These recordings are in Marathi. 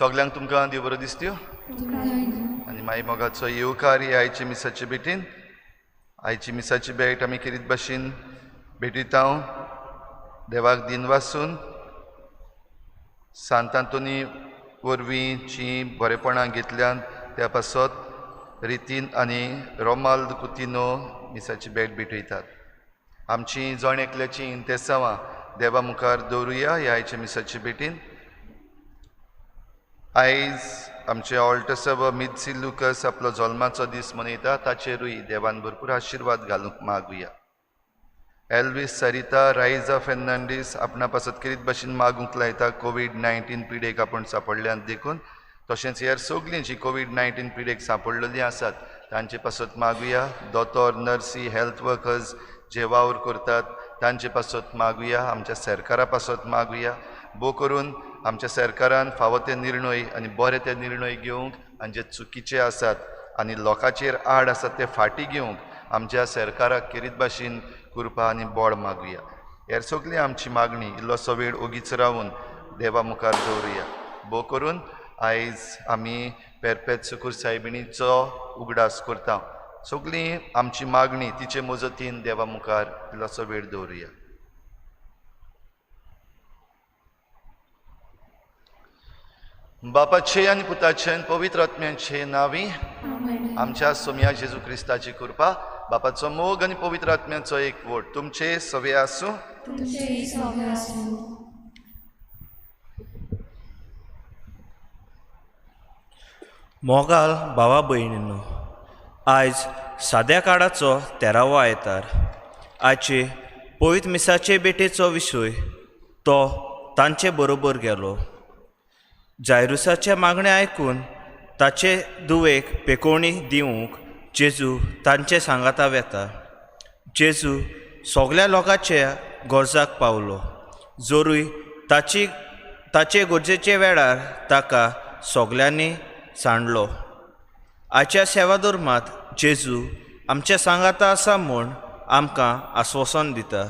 सगळ्यांक तुमकां देव बरो दिसत्यो आनी माई मोगाचो येवकार ही आयचे मिसाचे भेटीन आयची मिसाची भेट आमी किरीत भाशेन भेटयता देवाक दिन वासून सांत आंतोनी वरवीं जी बरेपणां घेतल्यान त्या पासत रितीन आनी रोमाल्द कुतिनो मिसाची भेट भेटयतात. आमची जण एकल्याची इंतेसांवां देवा मुखार दवरुया ह्या आयचे मिसाचे भेटीन. आयज आमचे ऑल्टसब मित्सी लुकस आपलो जल्माचो दीस मनयता ताचेरूय देवान भरपूर आशिर्वाद घालूंक मागुया. एल्विस सरिता रायजा फेर्नांडीस आपणा पासत किरीत भाशेन मागूंक लायता कोविड-19 पिडेक आपूण सांपडल्यान देखून. तशेंच हेर सगळीं जी कोविड-19 पिडेक सांपडलेलीं आसात तांचे पासत मागुया. दोतोर नर्सी हेल्थ वर्कर्स जे वावर करतात तांचे पासत मागुया. आमच्या सरकारा पासत मागुया. भोव करून आमच्या सरकारान फावो ते निर्णय आनी बरे ते निर्णय घेवंक आनी जे चुकीचे आसात आनी लोकांचेर आड आसात ते फाटी घेवंक आमच्या सरकाराक किरीत भाशेन कृपा आनी बळ मागुया. हेर सगळी आमची मागणी इल्लोसो वेळ ओगीच रावून देवा मुखार दवरुया. भोव करून आयज आमी पेरपेत सुकूर सायबिणीचो उगडास करता. सगळी आमची मागणी तिचे मजतीन देवा मुखार इल्लोसो वेळ दवरुया. बापाचे आनी पुताचे आनी पवित्र आत्म्याचे नांवी आमच्या सोम्या जेजू क्रिस्ताची कृपा बापाचो मोग आनी पवित्र आत्म्याचो एकवट तुमचे सवे आसूं. मोगाल भावा भयणींनो, आयज साद्या काळाचो 13वो आयतार. आयचे पवित्र मिसाचे भेटेचो विशय तो तांचे बरोबर गेलो. जायरुसाचे मागणे आयकून ताचे दुवेक पेकोवणी दिवंक जेजू तांचे सांगाता वेता. जेजू सगळ्या लोकांच्या गरजाक पावलो. जोरूय ताचे गरजेचे वेळार ताका सगळ्यांनी सांडलो. आयच्या सेवा धर्मांत जेजू आमच्या सांगाता आसा म्हूण आमकां आस्वासन दिता.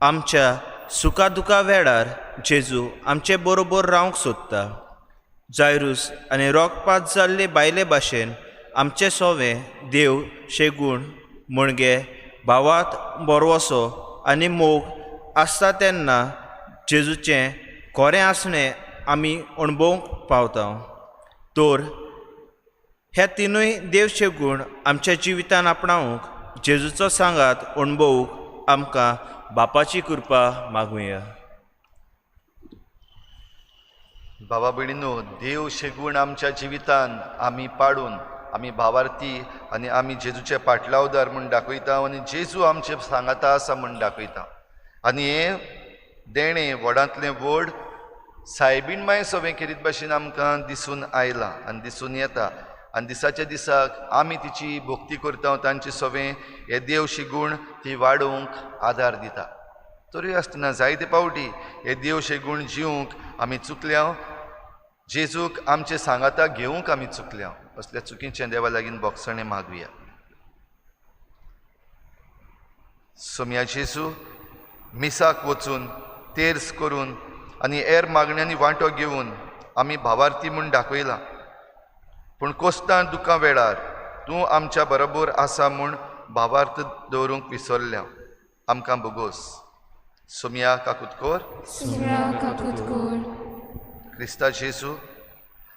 आमच्या सुखा दुखा वेळार जेजू आमचे बरोबर रावंक सोदता. जायरूस आनी रोगपात जाल्ले बायले भाशेन आमचे सोवे देव शेगूण म्हणगे भावात बरवसो आनी मोग आसता तेन्ना जेजूचें खरें आसणें आमी अणभवूंक पावता. तर हे तिनूय देव शेगूण आमच्या जिवितान आपणावंक जेजूचो सांगात अणभवूंक आमकां बापाची कृपा मागुया. बाबा भयणीनो, देव शेगूण आमच्या जिवितान आमी पाडून आमी भावार्थी आनी आमी जेजूचे पाटलावदार म्हूण दाखयता आनी जेजू आमचे सांगाता आसा म्हूण दाखयता. आनी हे देणें व्हडांतलें व्हड सायबीण माय सवें किरीत भाशेन आमकां दिसून आयलां आनी दिसून येता. आनी दिसाच्या दिसाक आमी तिची भोक्ती करता. तांचे सवें हे देव शेगूण ती वाडोवंक आदार दिता. तरी आसतना जायते पावटी हे देव शेगूण जिवंक आमी चुकल्या. जेजूक आमचे सांगाता घेवंक आमी चुकल्या. असल्या चुकीचें देवा लागीं बोगसणें मागुया. सोम्या जेजू मिसाक वचून तेर्स करून आनी हेर मागण्यांनी वांटो घेवन आमी भावार्थी म्हूण दाखयलां. पूण कोस्तां दुखां वेळार तूं आमच्या बरोबर आसा म्हूण भावार्थ दवरूंक विसरल्या. आमकां बोगोस. सोमया काकुतकोर. क्रिस्ता जेसू,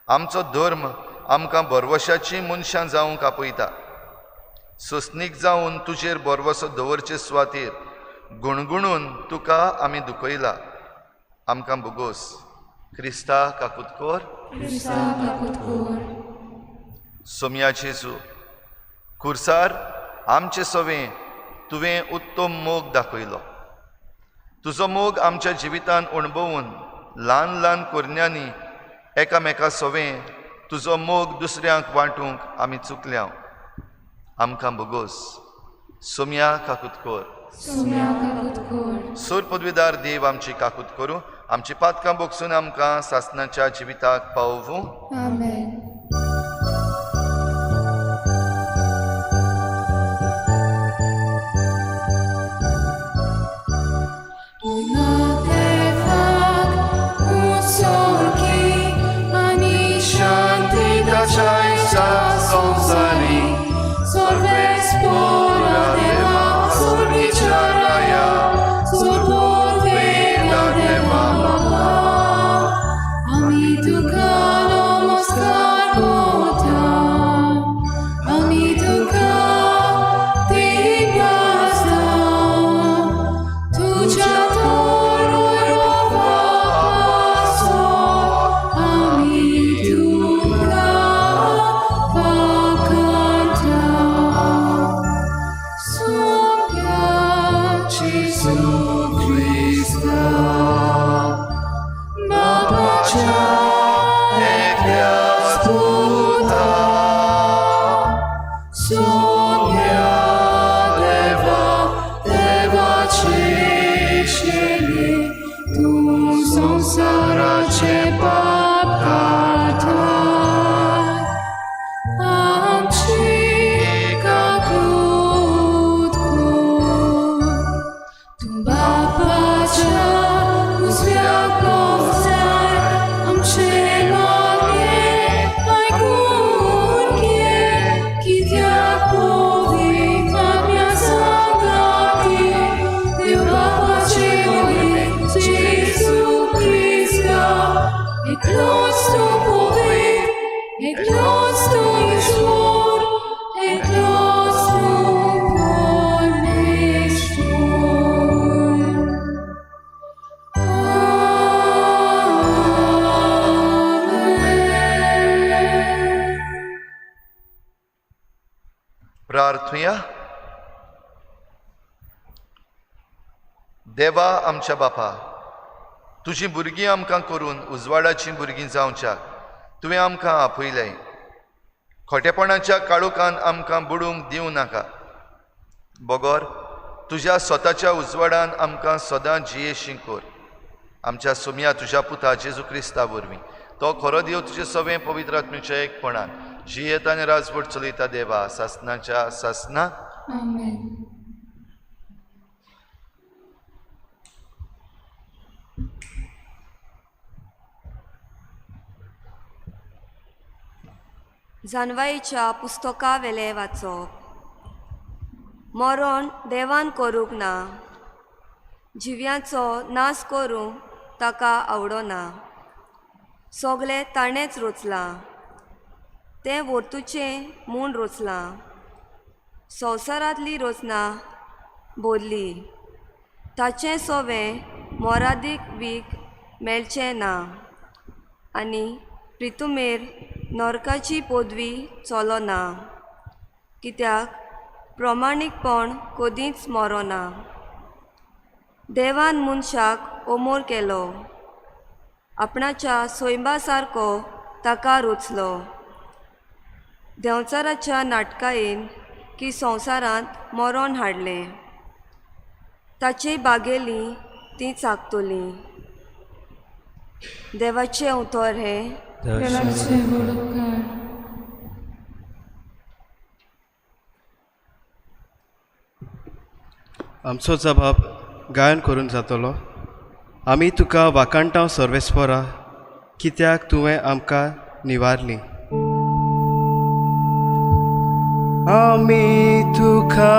आमचो धर्म आमकां बरवशाची मनशां जावंक आपयता. सोंसणीक जावन तुजेर बरवसो दवरचे सुवातेर गुणगुणून तुका आमी दुखयला. आमकां बोगोस. क्रिस्ता काकुतकोर. सोमया जेसू, खुर्सार आमचे सवें तुवें उत्तम मोग दाखयलो. तुजो मोग आमच्या जिवितांत अणभवून ल्हान ल्हान कोरण्यांनी एकामेका सवें तुजो मोग दुसऱ्यांक वांटूंक आमी चुकल्या. आमकां बोगोस. सोमया काकुतकोर. सोर पदवीदार देव आमची काकूत करूं. आमची पातकां बोगसून आमकां सासणाच्या जिविताक पावूं. प्रार्थुया. देवा आमच्या बापा, तुजी भुरगीं आमकां करून उजवाडाचीं भुरगीं जावच्याक तुवें आमकां आपयलें. खोटेपणाच्या काळोखान आमकां बुडूंक दिवं नाका. बोगोर तुज्या स्वताच्या उजवाडान आमकां सदां जियेशीं कर. आमच्या सोमया तुज्या पुता जेजू क्रिस्ता वरवीं तो खरो देव तुजे सवें पवित्र आत्म्याच्या एकपणान जियेत आनी राजवट चलयता देवा सासणाच्या सासना. जानवाईच्या पुस्तका वेले वाचप. मरण देवान करूंक ना. जिव्यांचो नाश करूंक ताका आवडना. सगळे ताणेंच रचलां. तें वर्तुचें म्हूण रचलां. संवसारांतली रचना बोरली. ताचें सवें मोरादीक वीख मेळचें ना. आनी प्रितुमेर नरकाची पदवी चलना. कित्याक प्रमाणीकपण कदींच मरोना. देवान मनशाक अमोल केलो. आपणाच्या सोयंबा सारको ताका रचलो. देंवचाराच्या नाटकायेन की संवसारांत मरण हाडलें. ताची बागेली ती चाकतली. देवाचें उतर हें. आमचो जबाब गायन करून जातलो. आमी तुका वाकाणटाव सर्वेस्परा कित्याक तुवें आमकां निवारली. आमी तुका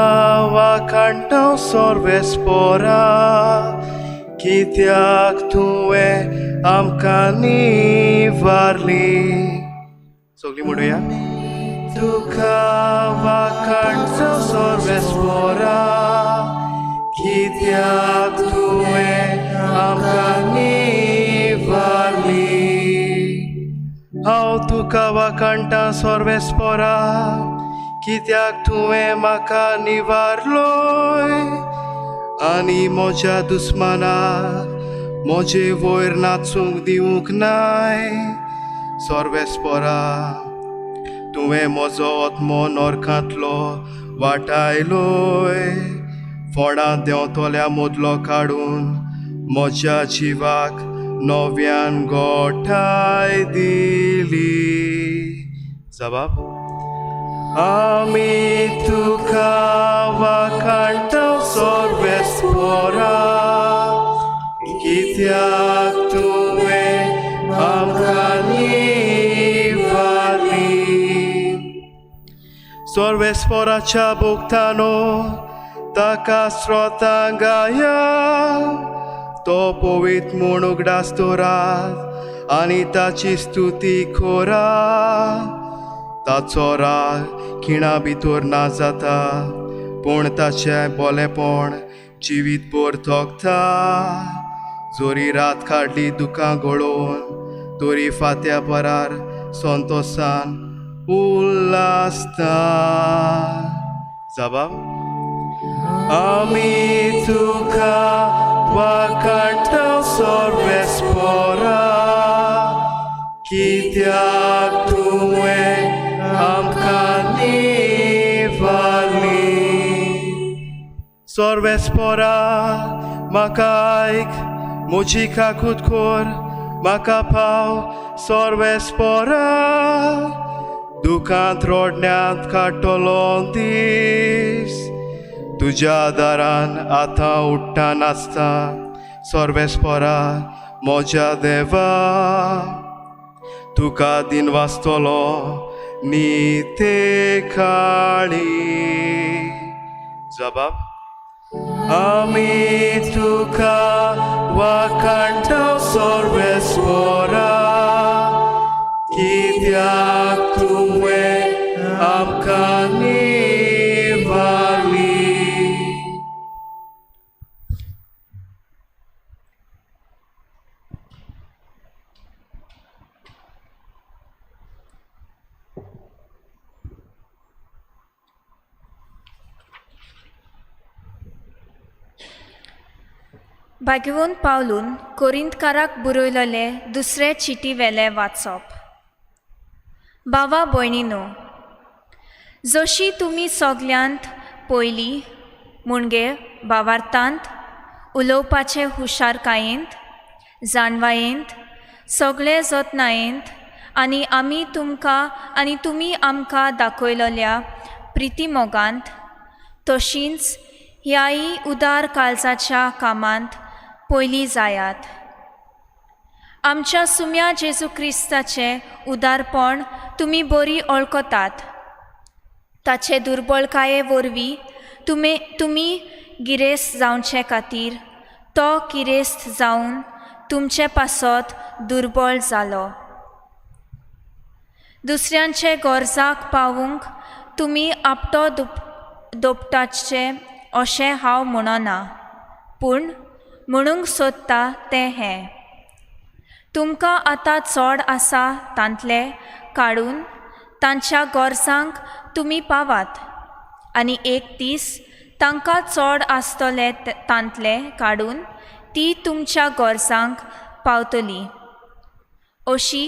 वाकाणटाव सर्वेस्परा कित्याक तुवें आमकां निवारली. सगळीं म्हणुया. तुका वाकाणटाव सर्वेस्परा कित्याक तुवें आमकां निवारली. हांव तुका वाकाणटा सर्वेस्परा कित्याक तुवें म्हाका निवारलोय आनी म्हज्या दुस्मानाक म्हजे वयर नाचूंक दिवंक नाय. सर्वेस्परा तुवें म्हजो आत्मो नरकांतलो वाटायलोय. फोंडां देंवतल्या मदलो काडून म्हज्या जिवाक नव्यान गोठाय दिली. जबाब. आमी तुका वाकाणटाव सर्वेस्परा कित्याक तुवें आमकां निवारली. सर्वेस्पराच्या बोगतानो ताका स्रोतां गाया. तो पवित्र म्हूण उगडास दवरात आनी ताची स्तुती करात. ताचो राग खिणा भितर ना जाता पूण ताचें बोलेपण जिवीतभर तोगता. जोरी रात काडली दुखां गळोवन तोरी फात्या परार संतोशान उल्लासता. जबाब. आमी तुका वाकाणटाव सर्वेस्परा कित्याक तुवें आमकां निवारली. सर्वेस्परा म्हाका आयक म्हजी काकूट कोर. म्हाका पाव सर्वेस्परा दुखांत रोडण्यांत काडटलो दीस. तुज्या दारान आतां उठ्ठा नाचता. सर्वेस्परा म्हज्या देवा तुका दिन वाचतलो निते काळी. जबाब. आमी तुका वाकाणटाव सर्वेस्परा कित्याक तुवें आमकां निवारली. भाग्यवंत पावलून कोरिंतकाराक बरयलेले दुसरे चिटी वेले वाचप. भावा भयणीनो, जशी तुमी सगल्यांत पयलीं मुणगे भावार्थांत उलोवपाचे हुशारकायेंत जाणवायेंत सगळे जतनायेंत आनी आमी तुमकां आनी तुमी आमकां दाखयलेल्या प्रिती मोगांत तशींच ह्याय उदार काळजाच्या कामांत पयलीं जायात. आमच्या सुम्या जेजू क्रिस्ताचें उदारपण तुमी बरी वळखतात. ताचे दुर्बळकाये वरवीं तुमी गिरेस्त जावचे खातीर तो किरेस्त जावन तुमचे पासत दुर्बळ जालो. दुसऱ्यांचे गरजाक पावूंक तुमी आपटो दोपटाचे अशें हांव म्हणना, पूण म्हणूंक सोदता तें हें. तुमकां आतां चड आसा तांतले काडून तांच्या गरजांक तुमी पावात आनी एक दीस तांकां चड आसतले तांतले काडून ती तुमच्या गरजांक पावतली. अशी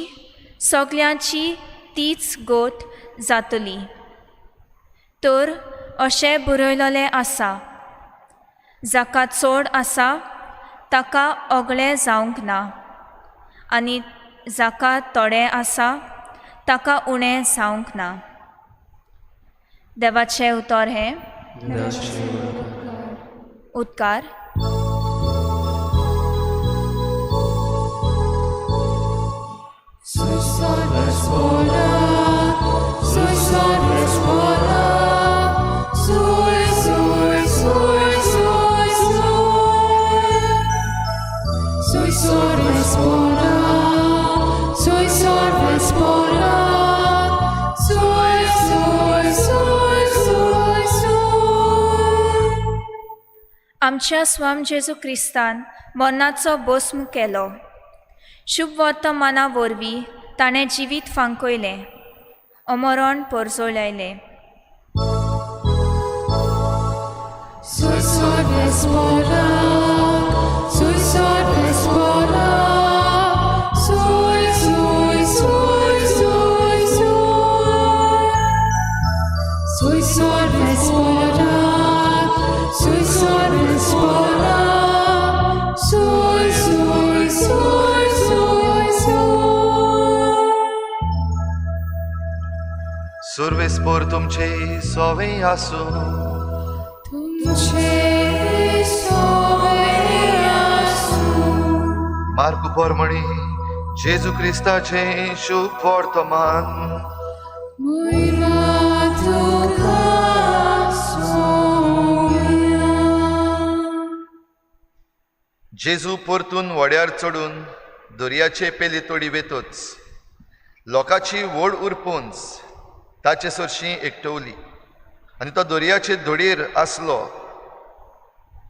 सगल्यांची तीच गोट जातली. तर अशें बरयलेलें आसा, जाका चड आसा ताका ओगळें जावंक ना आनी जाका थोडें आसा ताका उणें जावंक ना. देवाचें उतर हें. อุดการ spora, sui sorves spora, sui, sui, sui, sui, sui, sui sorves spora, sui sorves spora, sui, sui, sui, sui, sui. आमच्या स्वाम जेजू क्रिस्तान मरणाचो भस्म केलो. शुभ वर्तमाना वरवीं ताणें जिवीत फांकयलें, अमरण परजळयलें. Sui sorves spora, sui sorves spora, sui, sui, sui, sui, sui, sui sorves spora, sui sorves spora, sui, sui, sui, sui, sui. सुर्वेस्पोर तुमचे सोवे आसूं Tumche soveasu, मार्क पोरमणी जेजू क्रिस्ताचे शुभ वर्तमान. muira tucasoia. जेजू परतून वड्यार चडून दर्याचे पेली तोडी वेतोच लोकांची वड उरपूंच ताचे सरशीं एकटवली आनी तो दर्याचे धडीर आसलो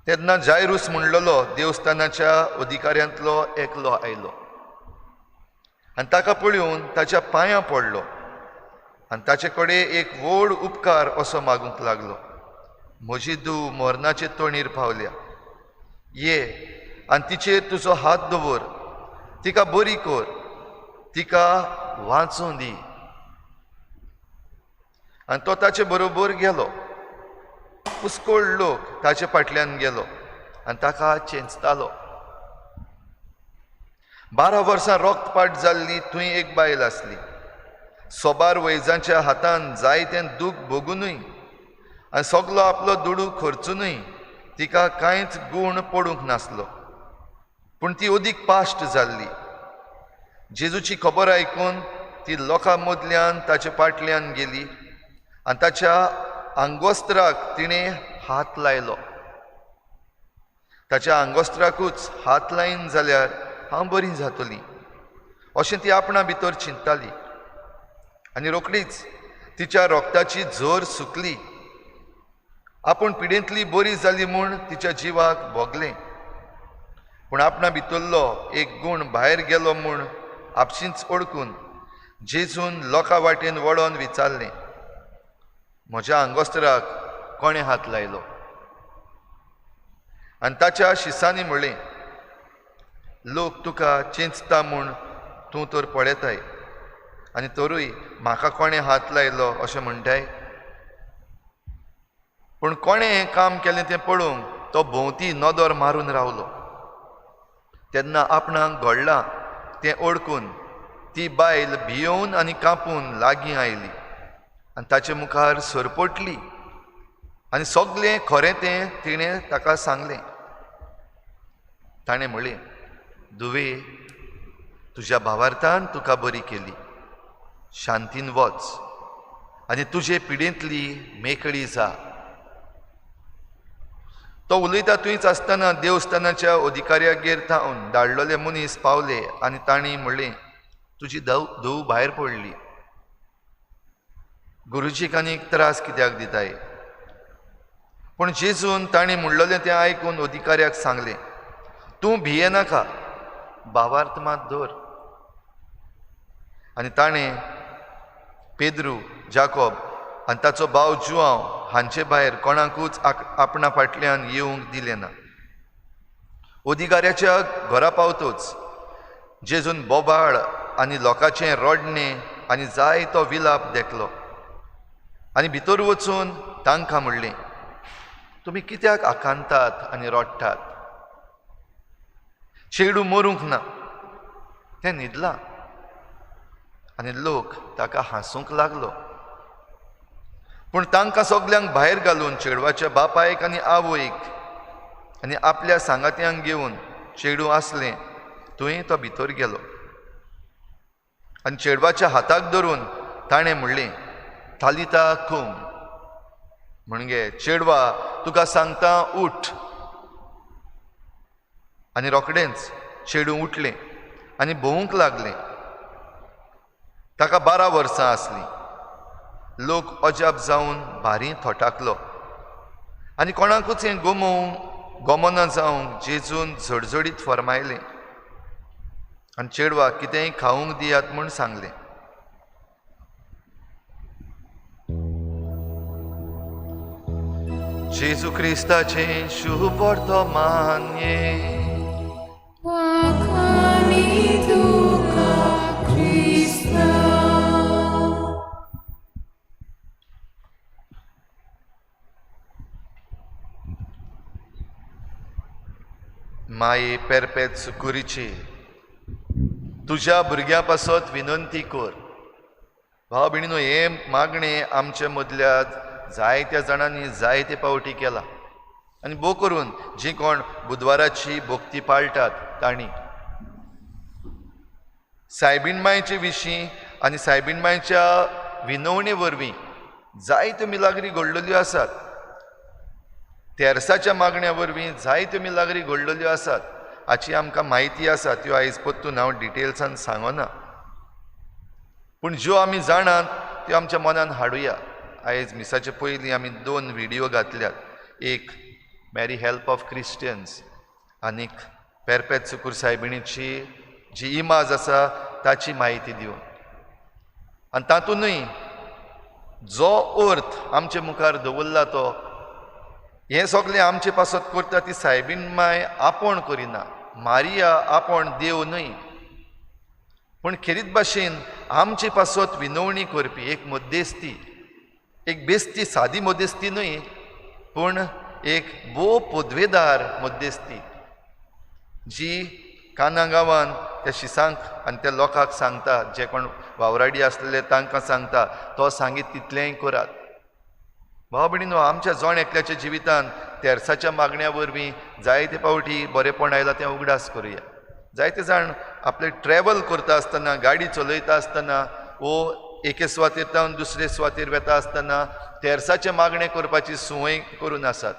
तेन्ना जायरूस म्हणलेलो देवस्थानाच्या अधिकाऱ्यांतलो एकलो आयलो आनी ताका पळोवन ताच्या पांयां पडलो आनी ताचे कडेन एक व्हड उपकार असो मागूंक लागलो. म्हजी धूव मरणाचे तोणीर पावल्या, ये आनी तिचेर तुजो हात दवर, तिका बरी कर, तिका वाचूं दी. आनी तो ताचे बरोबर गेलो. पुष्कळ लोक ताचे फाटल्यान गेलो आनी ताका चेंचतालो. 12 वर्सां रोगपाट जाल्ली थंय एक बायल आसली. सोबार वैजांच्या हातान जायतें दूख भोगूनय आनी सगलो आपलो दुडू खर्चूनय तिका कांयच गूण पडूंक नासलो. पूण ती ओदीक पाश्ट जाल्ली. जेजूची खबर आयकून ती लोकां मदल्यान ताचे फाटल्यान गेली आनी ताच्या आंगोस्त्राक तिणें हात लायलो. ताच्या आंगोस्त्राकूच हात लायन जाल्यार हांव बरी जातलीं अशें ती आपणा भितर चिंतताली. आनी रोखडीच तिच्या रोगताची झर सुकली. आपूण पिडेंतली बरी जाली म्हूण तिच्या जिवाक भोगलें. पूण आपणा भितरलो एक गूण भायर गेलो म्हूण आपशींच ओळखून जेजून लोकां वाटेन वळोन विचारलें, म्हज्या आंगोस्त्राक कोणें हात लायलो? आनी ताच्या शिसांनी म्हणलें, लोक तुका चिंचता म्हूण तूं तर पळयताय आनी तरूय म्हाका कोणें हात लायलो अशें म्हणटाय. पूण कोणें हें काम केलें तें पळोवंक तो भोंवती नदर मारून रावलो. तेन्ना आपणाक घडलां तें ओळखून ती बायल भियोवन आनी कापून लागीं आयली आनी ताचे मुखार सरपटली आनी सगलें खरें तें तिणें ताका सांगलें. ताणें म्हणलें, धुवे, तुज्या भावार्थान तुका बरी केली. शांतीन वच आनी तुजे पिडेंतली मेकळी जा. तो उलयता थंयच आसतना देवस्थानाच्या अधिकाऱ्यागेर थावन धाडलेले मनीस पावले आनी तांणी म्हणलें, तुजी धूव भायर पडली. गुरुजीक आनीक त्रास कित्याक दिताय? पूण जेजून तांणी म्हणलेलें तें आयकून अधिकाऱ्याक सांगलें, तूं भियेनाका, भावार्थ मात दवर. आनी ताणें पेद्रू, जाकोब आनी ताचो भाव जुआंव हांचे भायर कोणाकूच आपणा फाटल्यान येवंक दिलें ना. अधिकाऱ्याच्या घरा पावतोच जेजून बोबाळ आनी लोकांचें रडणें आनी जायतो विलाप देखलो आनी भितर वचून तांकां म्हणलें, तुमी कित्याक आकांतात आनी रडटात? चेडू मरूंक ना, तें न्हिदलां. आनी लोक ताका हांसूंक लागलो. पूण तांकां सगल्यांक भायर घालून चेडवाच्या बापायक आनी आवयक आनी आपल्या सांगात्यांक घेवन चेडू आसलें थंय तो भितर गेलो. आनी चेडवाच्या हाताक धरून ताणें म्हणलें, तालिता कुम, म्हणजे चेडवा तुका सांगता उठ. आनी रोखडेंच चेडूं उठलें आनी भोवूंक लागलें. ताका 12 वर्सां आसलीं. लोक अजाप जावन भारी थोटाकलो आनी कोणाकूच हें गमना जावंक जेजून झडझडीत फरमायलें आनी चेडवाक कितेंय खावंक दियात म्हूण सांगलें. जेजू क्रिस्ताचें शुभ वर्तमान Wakani tuka Krista. माये पेरपेत सुकुरीची तुज्या भुरग्यां पासत विनंती कर. भाव भयणीनो, हे मागणें आमचे मदल्यांत जायत्या जाणांनी जायते पावटी केला आनी भोव करून जीं कोण बुधवाराची भोक्ती पाळटात तांणी सायबीण मांयचे विशीं आनी सायबीण मांयच्या विनवणे वरवीं जायत्यो मिलाग्री घडलेल्यो आसात. तेरसाच्या मागण्या वरवीं जायत्यो मिलाग्री घडलेल्यो आसात. हाची आमकां म्हायती आसा, त्यो आयज परतून हांव डिटेल्सान सांगना, पूण ज्यो आमी जाणात त्यो आमच्या मनान हाडुया. आयज मिसाचे पयलीं आमी 2 व्हिडियो घातल्यात. एक मॅरी हेल्प ऑफ क्रिस्टियन्स आनीक पेरपेत सुकूर सायबिणीची जी इमाज आसा ताची म्हायती दिवन. आनी तातूंतय जो अर्थ आमचे मुखार दवरला तो हें सगळें आमचे पासत करता ती सायबीण माय आपोण करिना, मारिया आपोण देव न्हय, पूण खेरीत भाशेन आमचे पासत विनवणी करपी एक मध्यस्ती, एक बेस्ती, सादी मध्यस्ती न्हय, पूण एक भोव पदवेदार मध्यस्ती, जी काना गांवान त्या शिसांक आनी त्या लोकांक सांगता, जे कोण वावराडी आसलेले तांकां सांगता, तो सांगीत तितलेंय करात. भाव भयणीनो, आमच्या जोण एकल्याच्या जिवितान तेरसाच्या मागण्या वरवीं जायते पावटी बरेपण आयलां तें उगडास करुया. जायते जाण आपले ट्रॅवल करता आसतना, गाडी चलयता आसतना वो एके सुवातेर दुसरे सुवातेर वेता आसतना तेरसाचे मागणे करपाची सुवय करून आसात.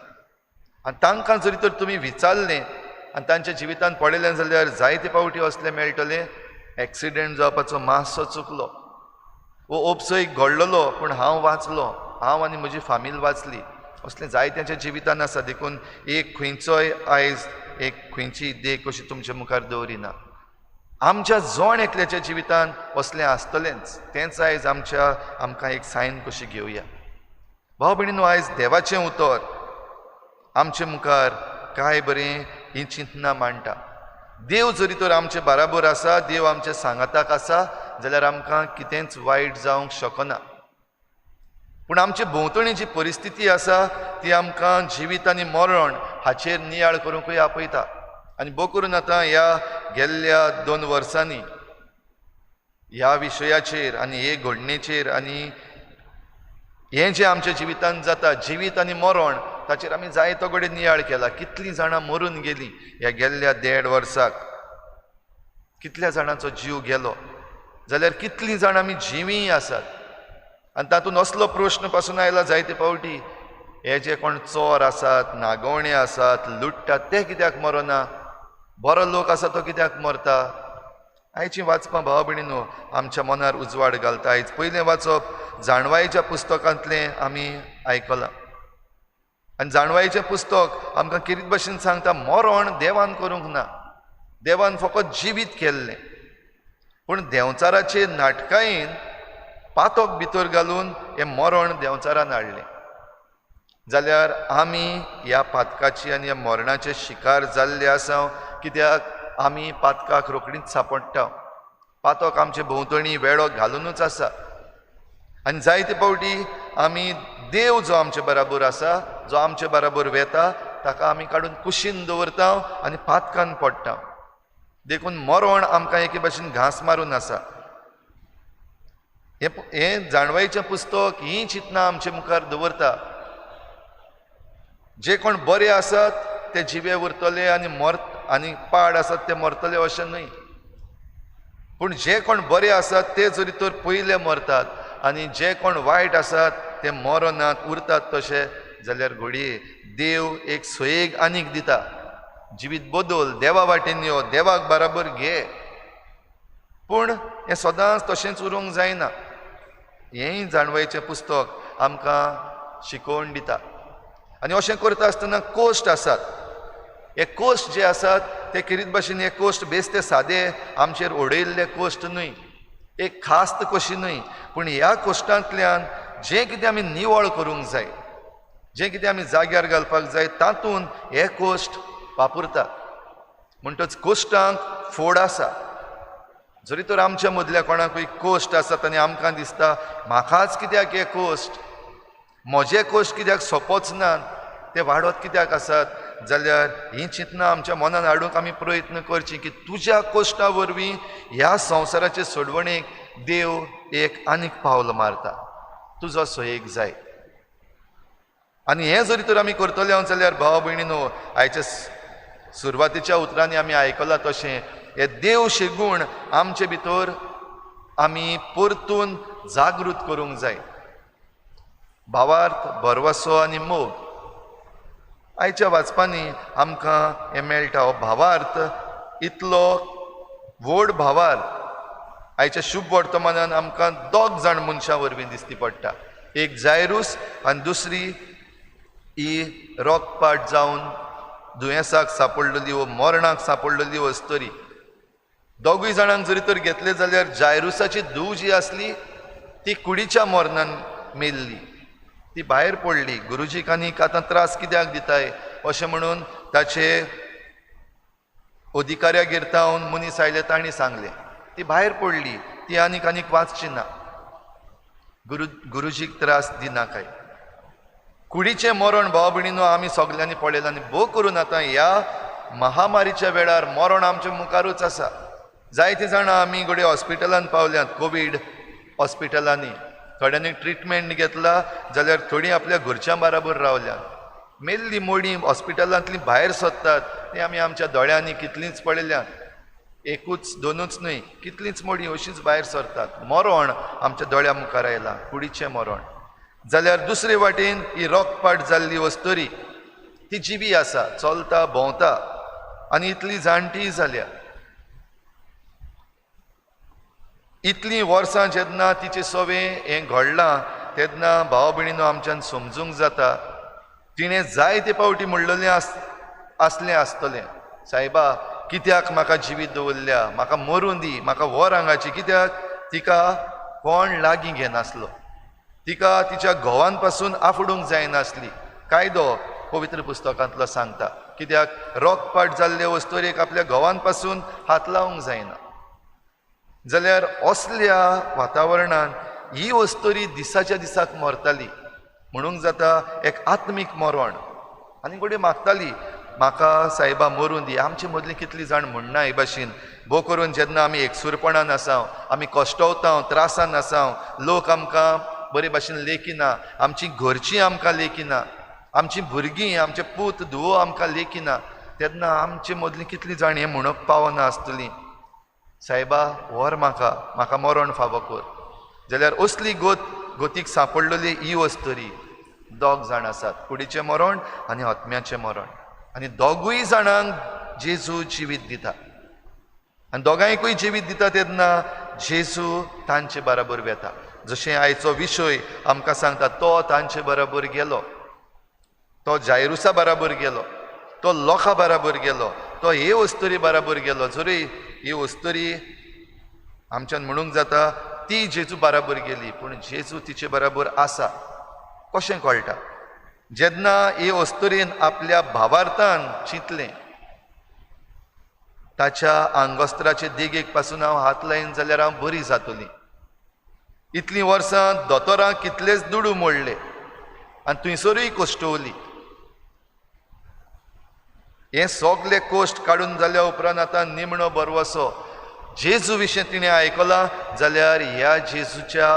आनी तांकां जरी तर तुमी विचारलें आनी तांच्या जिवितान पडलें जाल्यार जायते पावटी असलें मेळटलें, एक्सिडेंट जावपाचो मातसो चुकलो, वो ओपसो एक घडलेलो पूण हांव वाचलो, हांव आनी म्हजी फामील वाचली, असलें जायत्यांच्या जिवितान आसा. देखून एक खंयचोय आयज एक खंयची देख कशी तुमच्या मुखार दवरिना. आमच्या जोण एकल्याच्या जिवितान असलें आसतलेंच, तेंच आयज आमकां एक सायन कशी घेवया. भाव भयणीनो, आयज देवाचें उतर आमचे मुखार काय बरें ही चिंतना मांडटा. देव जरी तर आमचे बाराबर आसा, देव आमच्या सांगाताक आसा, जाल्यार आमकां कितेंच वायट जावंक शकना. पूण आमचे भोंवतणी जी परिस्थिती आसा ती आमकां जिवीत आनी मरण हाचेर नियाळ करूंकूय आपयता. आनी भोव करून आतां ह्या गेल्ल्या 2 वर्सांनी ह्या विशयाचेर आनी हे घडणेचेर आनी हें जें आमच्या जिवितान जाता, जिवीत आनी मरण, ताचेर आमी जायतो कडेन नियाळ केला. कितलीं जाणां मरून गेलीं ह्या गेल्ल्या 1.5 वर्साक, कितल्या जाणांचो जीव गेलो, जाल्यार कितलीं जाणां आमी जिवीय आसात. आनी तातूंत असलो प्रश्न पासून आयला जायते पावटी, हे जे कोण चोर आसात, नागवणे आसात, लुट्टात, ते कित्याक मरना, बरो लोक आसा तो कित्याक मरता. आयची वाचपां भाव भयणीनो आमच्या मनार उजवाड घालता. आयज पयलें वाचप जाणवायेच्या पुस्तकांतलें आमी आयकलां. आनी जाणवायेचें पुस्तक आमकां कितें भाशेन सांगता, मरण देवान करूंक ना, देवान फकत जिवीत केल्लें. पूण देंवचाराचे नाटकायेन पातोक भितर घालून हें मरण देंवचारान हाडलें. जाल्यार आमी ह्या पातकाची आनी ह्या मरणाचे शिकार जाल्ले आसा, कित्याक आमी पातकाक रोखडींच सांपडटा. पातक आमचे भोंवतणी वेळो घालूनच आसा. आनी जायते पावटी आमी देव जो आमचे बराबर आसा, जो आमचे बराबर वेता, ताका आमी काडून कुशीन दवरता आनी पातकान पडटा. देखून मरण आमकां एके भाशेन घांस मारून आसा. हें जाणवायेचें पुस्तक ही चिंतना आमचे मुखार दवरता. जे कोण बरे आसात ते जिवे उरतले आनी पाड आसात ते मरतले अशें न्हय. पूण जे कोण बरे आसात ते जरी तर पयले मरतात आनी जे कोण वायट आसात ते मरनात उरतात तशे जाल्यार घडये देव एक सोयेक आनीक दिता जिवीत बदल देवा वाटेन यो देवाक बराबर घे पूण हें सदांच तशेंच उरूंक जायना हेंय जाणवायचें पुस्तक आमकां शिकोवन दिता आनी अशें करता आसतना कोश्ट आसात हे कोश्ट जे आसात ते किरीत भाशेन हे कोश्ट बेश्टे सादे आमचेर ओडयल्ले कोश्ट न्हय एक खास्त कशी न्हय पूण ह्या कोश्टांतल्यान जें कितें आमी निवळ करूंक जाय जें कितें आमी जाग्यार घालपाक जाय तातूंत हे कोश्ट वापरतात म्हणटच कोश्टांक फोड आसा जरी तर आमच्या मदल्या कोणाकूय कोश्ट आसात आनी आमकां दिसता म्हाकाच कित्याक हे कोश्ट म्हजे कोश्ट कित्याक सोंपोच नात ते वाडत कित्याक आसात जाल्यार ही चिंतना आमच्या मनान हाडूंक आमी प्रयत्न करची की तुज्या कोश्टा वरवीं ह्या संवसाराचे सोडवणेक देव एक आनीक पावल मारता तुजो सोयेक जाय आनी हें जरी तर आमी करतले जाल्यार भाव भयणीनो आयच्या सुरवातीच्या उतरांनी आमी आयकलां तशें हे देवशे गूण आमचे भितर आमी परतून जागृत करूंक जाय भावार्थ भरवसो आनी मोग आयच्या वाचपांनी आमकां हें मेळटा हो भावार्थ इतलो व्हड भावार्थ आयच्या शुभ वर्तमानान आमकां दोग जाण मनशां वरवीं दिश्टी पडटा एक जायरूस आनी दुसरी ही रोगपाट जावन दुयेंसाक सांपडलेली वो मरणाक सांपडलेली वस्तरी दोगूय जाणांक जरी तर घेतले जाल्यार जायरुसाची धूव जी आसली ती कुडीच्या मरणान मेल्ली ती भायर पडली गुरुजीक आनीक आतां त्रास कित्याक दिताय अशें म्हणून ताचे अधिकाऱ्यागेर तावन मनीस आयले तांणी सांगलें ती भायर पडली ती आनीक वाचची ना गुरुजीक त्रास दिना काय कुडीचें मरण भाव भयणीनो आमी सगल्यांनी पळयलां आनी भोव करून आतां ह्या महामारीच्या वेळार मरण आमच्या मुखारूच आसा जायतीं जाणां आमी घडये हॉस्पिटलांत पावल्यांत कोवीड हॉस्पिटलांनी थोड्यांनी ट्रिटमेंट घेतला जाल्यार थोडीं आपल्या घरच्यां बराबर रावल्यांत मेल्लीं मोडीं हॉस्पिटलांतलीं भायर सोदतात तीं आमी आमच्या दोळ्यांनी कितलींच पळयल्यांत एकूच दोनूच न्हय कितलींच मोडीं अशींच भायर सरतात मरण आमच्या दोळ्या मुखार आयलां कुडीचें मरण जाल्यार दुसरे वाटेन ही रोगपाट जाल्ली वस्तरी ती जिवी आसा चलता भोंवता आनी इतली जाणटीय जाल्या इतलीं वर्सां जेन्ना तिचे सवें हें घडलां तेन्ना भाव भयणीनो आमच्यान समजूंक जाता तिणें जायते पावटी म्हणलेलें आसलें आसतलें सायबा कित्याक म्हाका जिवीत दवरल्या म्हाका मरूं दी म्हाका व्हर हांगाची कित्याक तिका कोण लागीं घेनासलो तिका तिच्या घोवान पासून आफडूंक जायनासली कायदो पवित्र पुस्तकांतलो सांगता कित्याक रोगपाट जाल्ले वस्तोरेक आपल्या घोवान पासून हात लावंक जायना जाल्यार असल्या वातावरणान ही वस्तोरी दिसाच्या दिसाक मरताली म्हणूंक जाता एक आत्मीक मरण आनी घडये मागताली म्हाका सायबा मरूं दी आमचे मदलीं कितलीं जाण म्हणना हे भाशेन भोव करून जेन्ना आमी एकसुरपणान आसाव आमी कश्टवताव त्रासान आसाव लोक आमकां बरे भाशेन लेखिना आमची घरचीं आमकां लेखिना आमचीं भुरगीं आमचे पूत धुवो आमकां लेखिना तेन्ना आमचे मदलीं कितलीं जाण हें म्हणप पावना आसतलीं सायबा व्हर म्हाका मरण फावो कर जाल्यार असली गोतीक सांपडलेली ही वस्तरी दोग जाण आसात कुडीचें मरण आनी आत्म्याचें मरण आनी दोगूय जाणांक जेजू जिवीत दिता आनी दोगांयकूय जिवीत दिता तेन्ना जेजू तांचे बराबर वेता जशें आयचो विशय आमकां सांगता तो तांचे बराबर गेलो तो जायरुसा बराबर गेलो तो लोकां बराबर गेलो तो हे वस्तरी बराबर गेलो जरी ही वस्तरी आमच्यान म्हणूंक जाता ती जेजू बराबर गेली पूण जेजू तिचे बराबर आसा कशें कळटा जेन्ना हे वस्तरीन आपल्या भावार्थान चिंतलें ताच्या आंगोस्त्राचे देगेक पासून हांव हात लायन जाल्यार हांव बरी जातलीं इतलीं वर्सां दोतोरांक कितलेच दुडू मोडले आनी थंयसरूय कोश्टवली हे सगळे कोश्ट काडून जाल्या उपरांत आतां निमणो बरवसो जेजू विशीं तिणें आयकलां जाल्यार ह्या जेजूच्या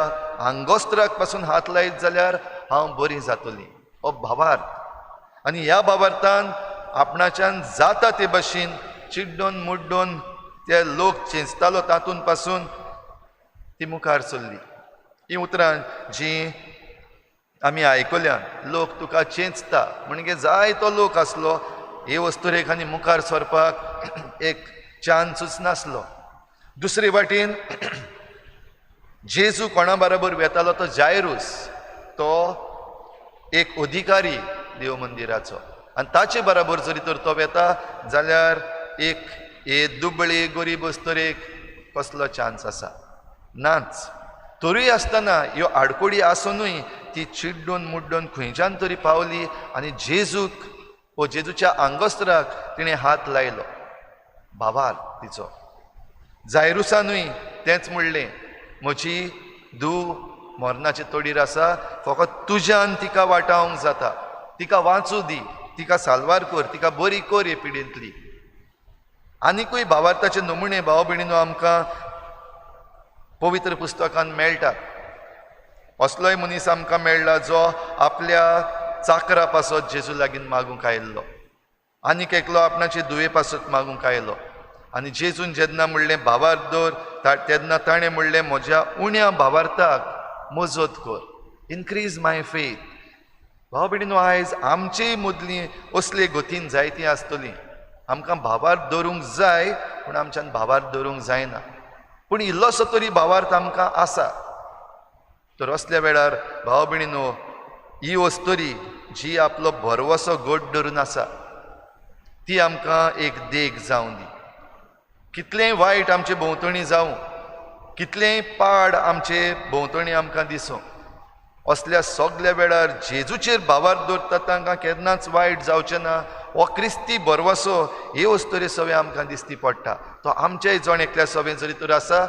आंगोस्त्राक पासून हात लायत जाल्यार हांव बरी जातलीं हो भावार्थ आनी ह्या भावार्थान आपणाच्यान जाता ते भाशेन चिड्डोन मुड्डोन ते लोक चेंचतालो तातून पासून ती मुखार सरली. ही उतरां जीं आमी आयकल्या, लोक तुका चेंचता म्हणजे जायतो लोक आसलो, हे वस्तुरेक आनी मुखार सरपाक एक चान्सूच नासलो. दुसरे वाटेन जेजू कोणा बरोबर वेतालो तो जायरूस, तो एक अधिकारी देव मंदिराचो, आनी ताचे बरोबर जरी तर तो वेता जाल्यार एक हे दुबळे गरीब वस्तुरेक कसलो चान्स आसा? नाच. तरूय आसतना ह्यो आडकोडी आसुनूय ती चिड्डून मुड्डून खंयच्यान तरी पावली आनी जेजूक वो जेजूच्या आंगोस्तराक तिणें हात लायलो, भावार तिचो. जायरुसानूय तेंच म्हणलें, म्हजी धूव मरणाचे तोडीर आसा, फकत तुज्यान तिका वाटावंक जाता, तिका वाचूं दी, तिका साल्वार कर, तिका बरी कर हे पिडेंतली. आनिकूय भावार्थाचे नमुणे भाव भयणीनो आमकां पवित्र पुस्तकान मेळटात. असलोय मनीस आमकां मेळ्ळा जो आपल्या चाकरा पासत जेजू लागीं मागूंक आयिल्लो, आनीक एकलो आपणाचे धुवे पासत मागूंक आयलो, आनी जेजून जेन्ना म्हणलें भावार्थ दवर, तेन्ना ताणें म्हणलें म्हज्या उण्या भावार्थाक मजत कर, इनक्रीज माय फेथ. भाव भयणीनो, आयज आमचेय मदलीं असले गतीन जायतीं आसतलीं. आमकां भावार्थ दवरूंक जाय, पूण आमच्यान भावार्थ दवरूंक जायना. पूण इल्लोसो तरी भावार्थ आमकां आसा. तर असल्या वेळार भाव भयणीनो, ही वस्तुरी जी आपलो भरवसो गोट धरून आसा, ती आमकां एक देख जावं दी. कितलेंय वायट आमचे भोंवतणी जावं, कितलेंय पाड आमचे भोंवतणी आमकां दिसूं, असल्या सगल्या वेळार जेजूचेर भावार्थ दवरता तांकां केन्नाच वायट जावचें ना. हो क्रिस्ती बरवसो हे वस्तुरे सवे आमकां दिसती पडटा. तो आमच्याय जण एकल्या सवे जरी तर आसा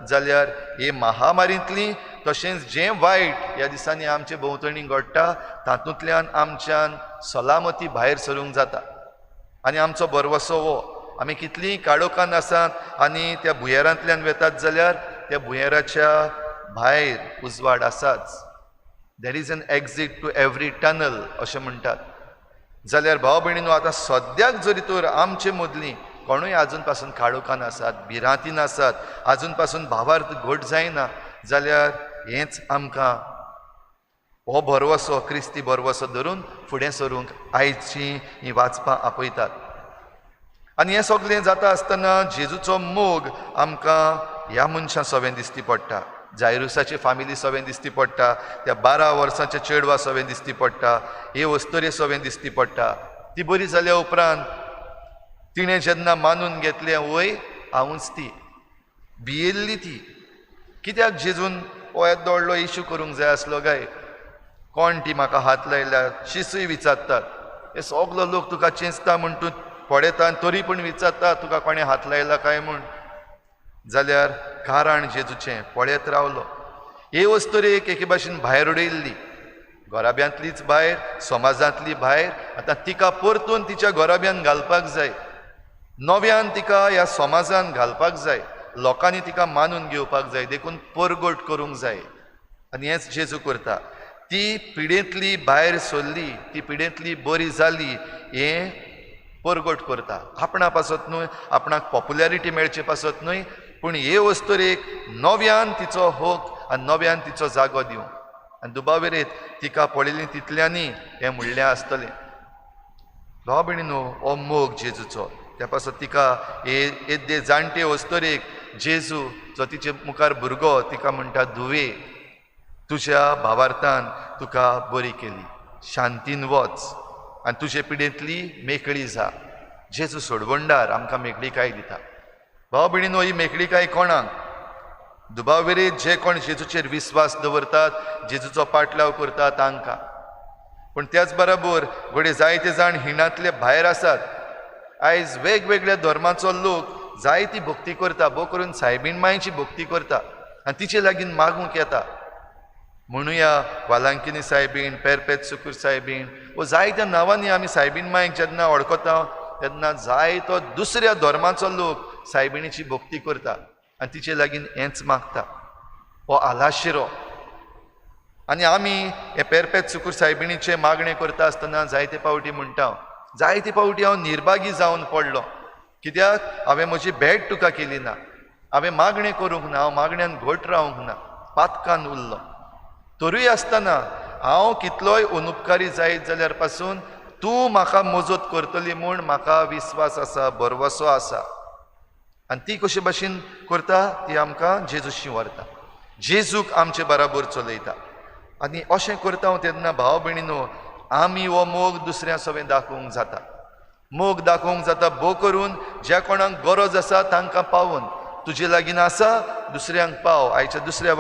जाल्यार हे महामारींतली तशेंच जें वायट ह्या दिसांनी आमचे भोंवतणी घडटा तातूंतल्यान आमच्यान सलामती भायर सरूंक जाता. आनी आमचो बरवसो हो, आमी कितलींय काळोखान आसात आनी त्या भुंयारांतल्यान वेतात जाल्यार त्या भुंयाराच्या भायर उजवाड आसाच. There is an exit to every tunnel अशें म्हणटात. जाल्यार भाव भयणीनो, आतां सद्याक जरी तर आमचे मदलीं कोणूय आजून पासून काळोखान आसात, भिरांतीन आसात, आजून पासून भावार्थ घट जायना, जाल्यार हेंच आमकां हो बरवसो, क्रिस्ती बरवसो धरून फुडें सरूंक आयची ही वाचपां आपयतात. आनी हें सगळें जाता आसतना जेजूचो मोग आमकां ह्या मनशां सवें दिसती पडटा. जायरुसाचे फामिली सवें दिसती पडटा, त्या 12 वर्सांच्या चेडवा सवें दिसती पडटा, हे वस्तुरे सवें दिसती पडटा. ती बरी जाल्या उपरांत तिणें जेन्ना मानून घेतलें, वय हांवूच ती, भियेल्ली ती. कित्याक जेजून हो येदो व्हडलो इशू करूंक जाय आसलो काय? कोण ती म्हाका हात लायल्या? शिसूय विचारतात. हे सगलो लोक तुका चेंचता म्हण तूं पळयता, तरी पूण विचारता तुका कोणें हात लायला काय म्हूण. जाल्यार कारण जेजूचें पळयत रावलो. हे वस्तुरेक एके भाशेन भायर उडयल्ली, घोराब्यांतलीच भायर, समाजांतली भायर. आतां तिका परतून तिच्या घोराब्यान घालपाक जाय, नव्यान तिका ह्या समाजान घालपाक जाय, लोकांनी तिका मानून घेवपाक जाय, देखून परगट करूंक जाय. आनी हेंच जेजू करता. ती पिडेंतली भायर सरली, ती पिडेंतली बरी जाली, हें परगट करता. आपणा पासत न्हय, आपणाक पॉप्युलॅरिटी मेळचे पासत न्हय, पूण हे वस्तुरेक नव्यान तिचो होक आनी नव्यान तिचो जागो दिवं. आनी दुबावेरेत तिका पळयली तितल्यांनी हें म्हणलें आसतलें. भाव भयणीनो, हो मोग जेजूचो, त्या पासत तिका हे येद्दे जाणटे वस्तुरेक जेजू जो तिचे मुखार भुरगो तिका म्हणटा, धुवे, तुज्या भावार्थान तुका बरी केली, शांतीन वच आनी तुजे पिडेंतली मेकळी जा. जेजू सोडवणदार आमकां मेकळीकाय दिता. भाव भयणीनो, ही मेकळीकाय कोणाक? दुबावेरेत जे कोण जेजूचेर विस्वास दवरतात, जेजूचो पाटलाव करतात तांकां. पूण त्याच बरोबर घोडे जायते जाण हिणांतले भायर आसात. आयज वेगवेगळ्या धर्माचो लोक जायती भक्ती करता, भोव करून सायबीण मांयची भक्ती करता आनी तिचे लागीं मागूंक येता. म्हणुया वालांकिनी सायबीण, पेरपेत सुकूर सायबीण, वो जायत्या नांवांनी आमी सायबीण मांयक जेन्ना वळखता तेन्ना जायतो दुसऱ्या धर्माचो लोक सायबिणीची भक्ती करता आनी तिचे लागीं हेंच मागता, हो आलाशिरो. आनी आमी हे पेरपेत सुकूर सायबिणीचे मागणें करता आसतना जायते पावटी म्हणटा, जायते पावटी हांव निर्भागी जावन पडलो. कित्याक हांवें म्हजी भेट तुका केली ना, हांवें मागणें करूंक ना, हांव मागण्यान घोट रावंक ना, पातकान उरलो. तरूय आसतना हांव कितलोय अनुपकारी जायत जाल्यार पासून तूं म्हाका मजत करतली म्हूण म्हाका विस्वास आसा, भरवसो आसा. आनी ती कशे भाशेन करता ती आमकां जेजूशी व्हरता, जेजूक आमचे बराबर चलयता. आनी अशें करता हांव तेन्ना भाव भयणीनो, आमी हो मोग दुसऱ्या सवें दाखोवंक जाता. मोग दाखोवंक जाता भोव करून ज्या कोणाक गरज आसा तांकां पावोवन. तुजे लागीं आसा दुसऱ्यांक पाव. आयच्या दुसऱ्या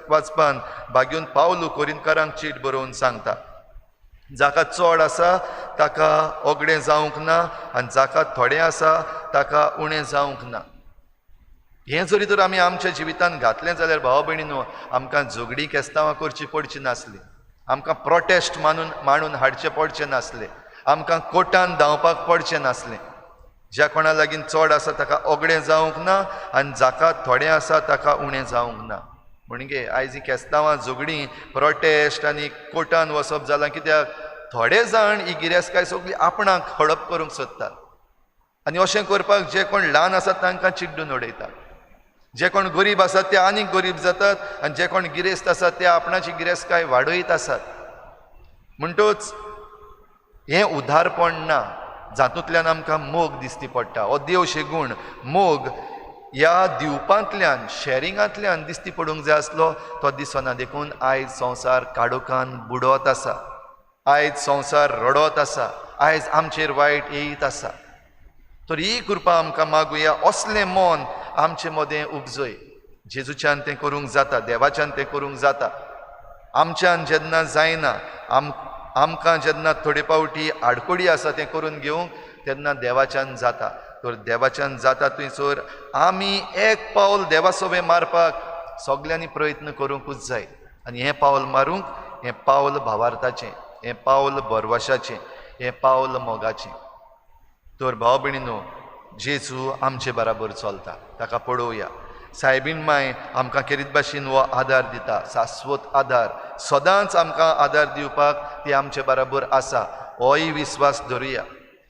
वाचपान भाग्यून पावलू कोरिंतकारांक चीट बरोवन सांगता, जाका चड आसा ताका ओगडें जावंक ना, आनी जाका थोडें आसा ताका उणें जावंक ना. हें जरी तर आमी आमच्या जिवितान घातलें जाल्यार भाव भयणीनो, आमकां झगडीं केस्तांवां करची पडची नासली, आमकां प्रोटेस्ट मांडून हाडचें पडचें नासलें, आमकां कोर्टान धांवपाक पडचें नासलें. ज्या कोणा लागीं चड आसा ताका ओगडें जावंक ना, आनी जाका थोडें आसा ताका उणें जावंक ना. म्हणजे आयज ही केस्तांवां झगडीं प्रोटेस्ट आनी कोर्टान वचप जालां कित्याक थोडे जाण ही गिरेस्तकाय सगळी आपणाक हडप करूंक सोदतात. आनी अशें करपाक जे कोण ल्हान आसात तांकां चिड्डून उडयतात, जे कोण गरीब आसात ते आनीक गरीब जातात, आनी जे कोण गिरेस्त आसात ते आपणाची गिरेस्तकाय वाडयत आसात. म्हणटूच हें उदारपण ना, जातूंतल्यान आमकां मोग दिसती पडटा. हो देवशे गूण मोग ह्या दिवपांतल्यान, शेरिंगांतल्यान दिसती पडूंक जाय आसलो, तो दिसना. देखून आयज संवसार काडोखान बुडत आसा, आयज संवसार रडत आसा, आयज आमचेर वायट येयत आसा. तर ही कृपा आमकां मागुया, असलें मन आमचे मदें उपजय. जेजूच्यान तें करूंक जाता, देवाच्यान तें करूंक जाता. आमच्यान जेन्ना जायना, आमकां जेन्ना थोडे पावटी आडकोडी आसा तें करून घेवंक, तेन्ना देवाच्यान जाता. तर देवाच्यान जाता थंयसर आमी एक पावल देवा सोबे मारपाक सगल्यांनी प्रयत्न करूंकूच जाय. आनी हें पावल मारूंक, हें पावल भावार्थाचें, हें पावल बरवशाचें, हें पावल मोगाचें. तर भाव भयणीनो, जेजू आमचे बराबर चलता, ताका पळोवया. सायबीण माय आमकां केरीत भाशेन हो आदार दिता, शाश्वत आदार, सदांच आमकां आदार दिवपाक ती आमचे बराबर आसा, होय विस्वास धरुया.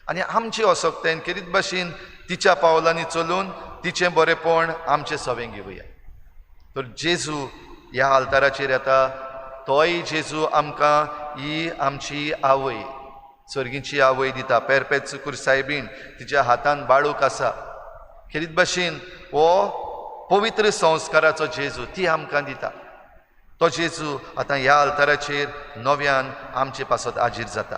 आनी आमची असोकतेन केरीत भाशेन तिच्या पावलांनी चलून तिचें बरेपण आमचे सवें घेवया. तर जेजू ह्या आल्ताराचेर येता, तोय जेजू आमकां ही आमची आवय, सर्गीची आवय दिता. पेरपेचुकूर सायबीण तिच्या हातान बाळूक आसा. केरीत भाशेन हो पवित्र संस्काराचो जेजू ती आमकां दिता. तो जेजू आतां ह्या आल्ताराचेर नव्यान आमचे पासत आजीर जाता.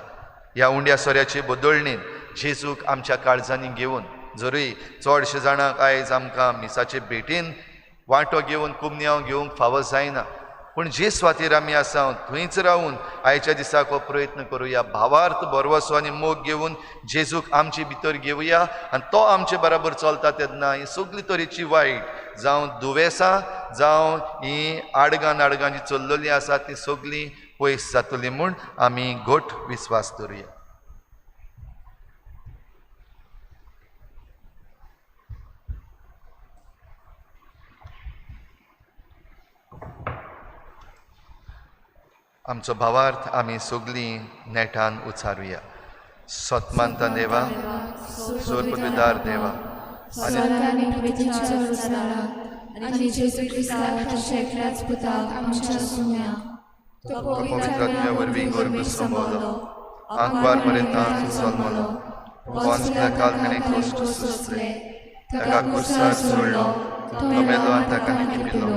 ह्या उंड्या सोऱ्याचे बदळणेन जेजूक आमच्या काळजांनी घेवन, जरूय चडशे जाणांक आयज आमकां मिसाचे भेटेन वांटो घेवन कुमन्यांव घेवंक फावो जायना, पूण जे सुवातेर आमी आसा थंयच रावून आयच्या दिसाक हो प्रयत्न करुया. भावार्थ बरवसो आनी मोग घेवन जेजूक आमचे भितर घेवया. आनी तो आमचे बराबर चलता तेन्ना ही सगळी तरेची वायट जावं दुवेसां जावं ही आडगां जी चल्लेली आसा ती सगळीं पयस जातली म्हूण आमी घोट विस्वास धरुया. आमचो भावार्थ आमी सगळीं नेटान उचारुया. सतमानता देवा, सोर्पदार देवा, स्वर्गांनी पृथ्वीचेर उजळला आनी जेजू क्रिस्ताच्या शेकड्याच पुताक आमच्या सुम्या तो पवित्र आत्म्या वरवीं गोरगूस संभोवलो, आंकवार पर्यंत जल्मलो, पोंचल्या काल्पनीक कश्ट सोंसले, ताका कुर्सार सोडलो, तो मेलो आनी ताका न्हिदपिलो,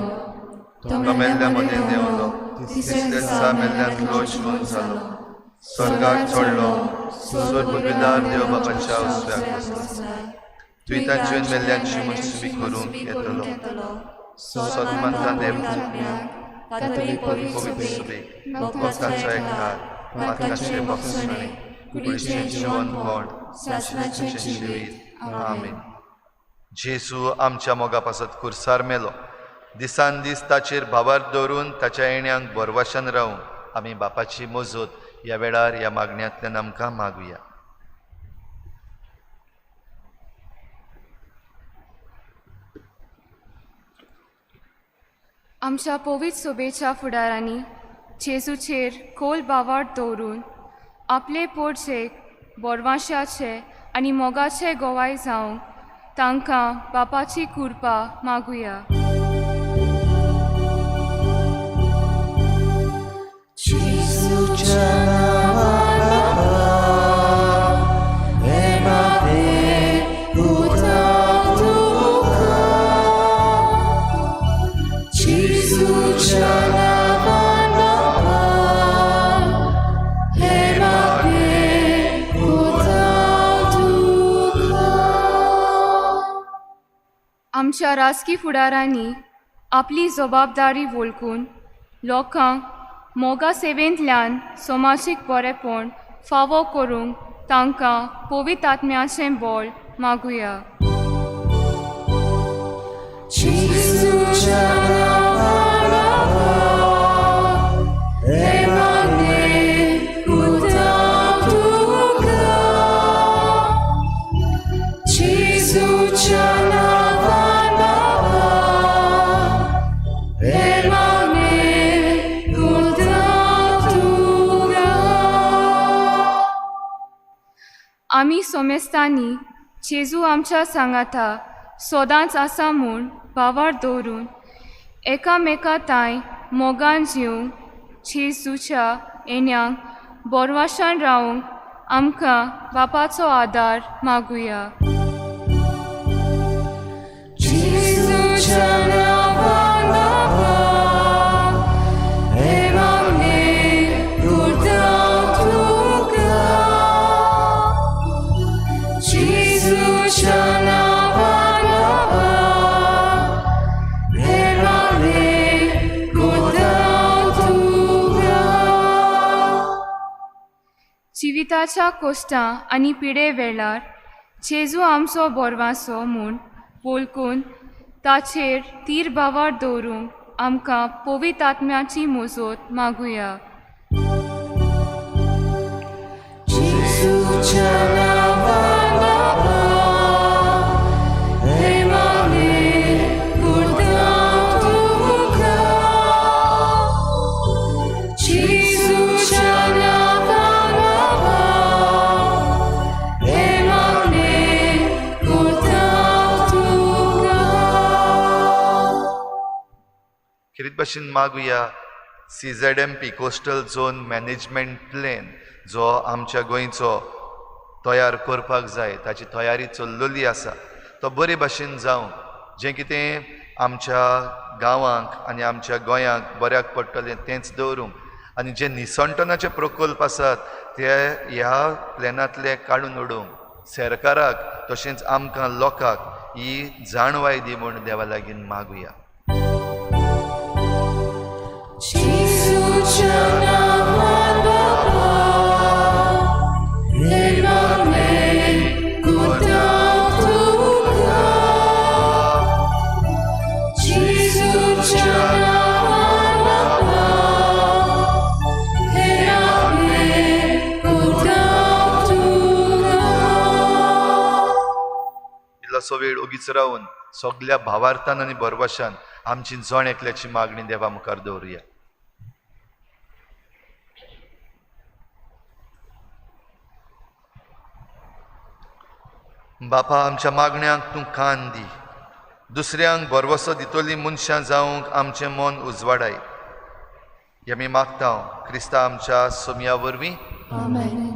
तो मेल्ल्या मदें देंवलो, तिसऱ्या दिसा मेल्ल्यान लोच घेवन जालो, स्वर्गाक चडलो, सोर्पदार देव बापाच्या उजव्याक बसलो, तुयतांचेर मेल्ल्यांची मनसुबी करूंक येतलो. सतमानता देव कातोलीक पवित्र सुबेक भक्तांचो एकठार, पातकांचे बक्षणे, कुडीचें जिवन व्हड, शासनाचें जिवीत. आमीन. जेजू आमच्या मोगा पासत कुर्सार मेलो. दिसान दीस ताचेर भावार्थ दवरून ताच्या येण्याक बरवशान रावूं आमी बापाची मजत ह्या वेळार ह्या मागण्यांतल्यान आमकां मागुया. आमच्या पवित्र सोबेच्या फुडारांनी जेजूचेर खोल बावार्थ दवरून आपले पोटचे बोरवाशाचे आनी मोगाचे गोवाय जावंक तांकां बापाची कृपा मागुया. आमच्या राजकी फुडाऱ्यांनी आपली जबाबदारी वळखून लोकांक मोगा सेवेंतल्यान समाजीक बरेपण फावो करूंक तांकां पवित्र आत्म्याचें बळ मागुया. आमी सोमेस्तांनी जेजू आमच्या सांगाता सोदांच आसा म्हूण बावार दवरून एकामेकांताय मोगान जिवंक जेजूच्या येण्याक बोरवाशान रावंक आमकां बापाचो आदार मागुया. जिविताच्या कोश्टां आनी पिडे वेळार जेजू आमचो बोरवासो म्हूण वळखून ताचेर तीर बावार दवरूंक आमकां पवित्र आत्म्याची मोजत मागुया. खेरीत भाशेन मागुया CZMP coastal zone management plan जो आमच्या गोंयचो तयार करपाक जाय ताची तयारी चल्लोली आसा तो बरे भाशेन जावं जें कितें आमच्या गांवांक आनी आमच्या गोंयांक बऱ्याक पडटलें तेंच दवरूंक आनी जे निसंटनाचे प्रकल्प आसात ते ह्या प्लॅनांतले काडून उडोवंक सरकाराक तशेंच आमकां लोकांक ही जाणवाय दी म्हूण देवा लागीं मागुया. इल्लोसो वेळ ओगीच रावन सगळ्या भावार्थान आनी बरवशान आमची जण एकल्याची मागणी देवा मुखार दवरुया. बापा आमच्या मागण्यांक तूं कान दी दुसऱ्यांक बरवसो दितोली मनशां जावंक आमचें मन उजवाडाय हें आमी मागता क्रिस्ता आमच्या सोमया वरवीं. आमेन.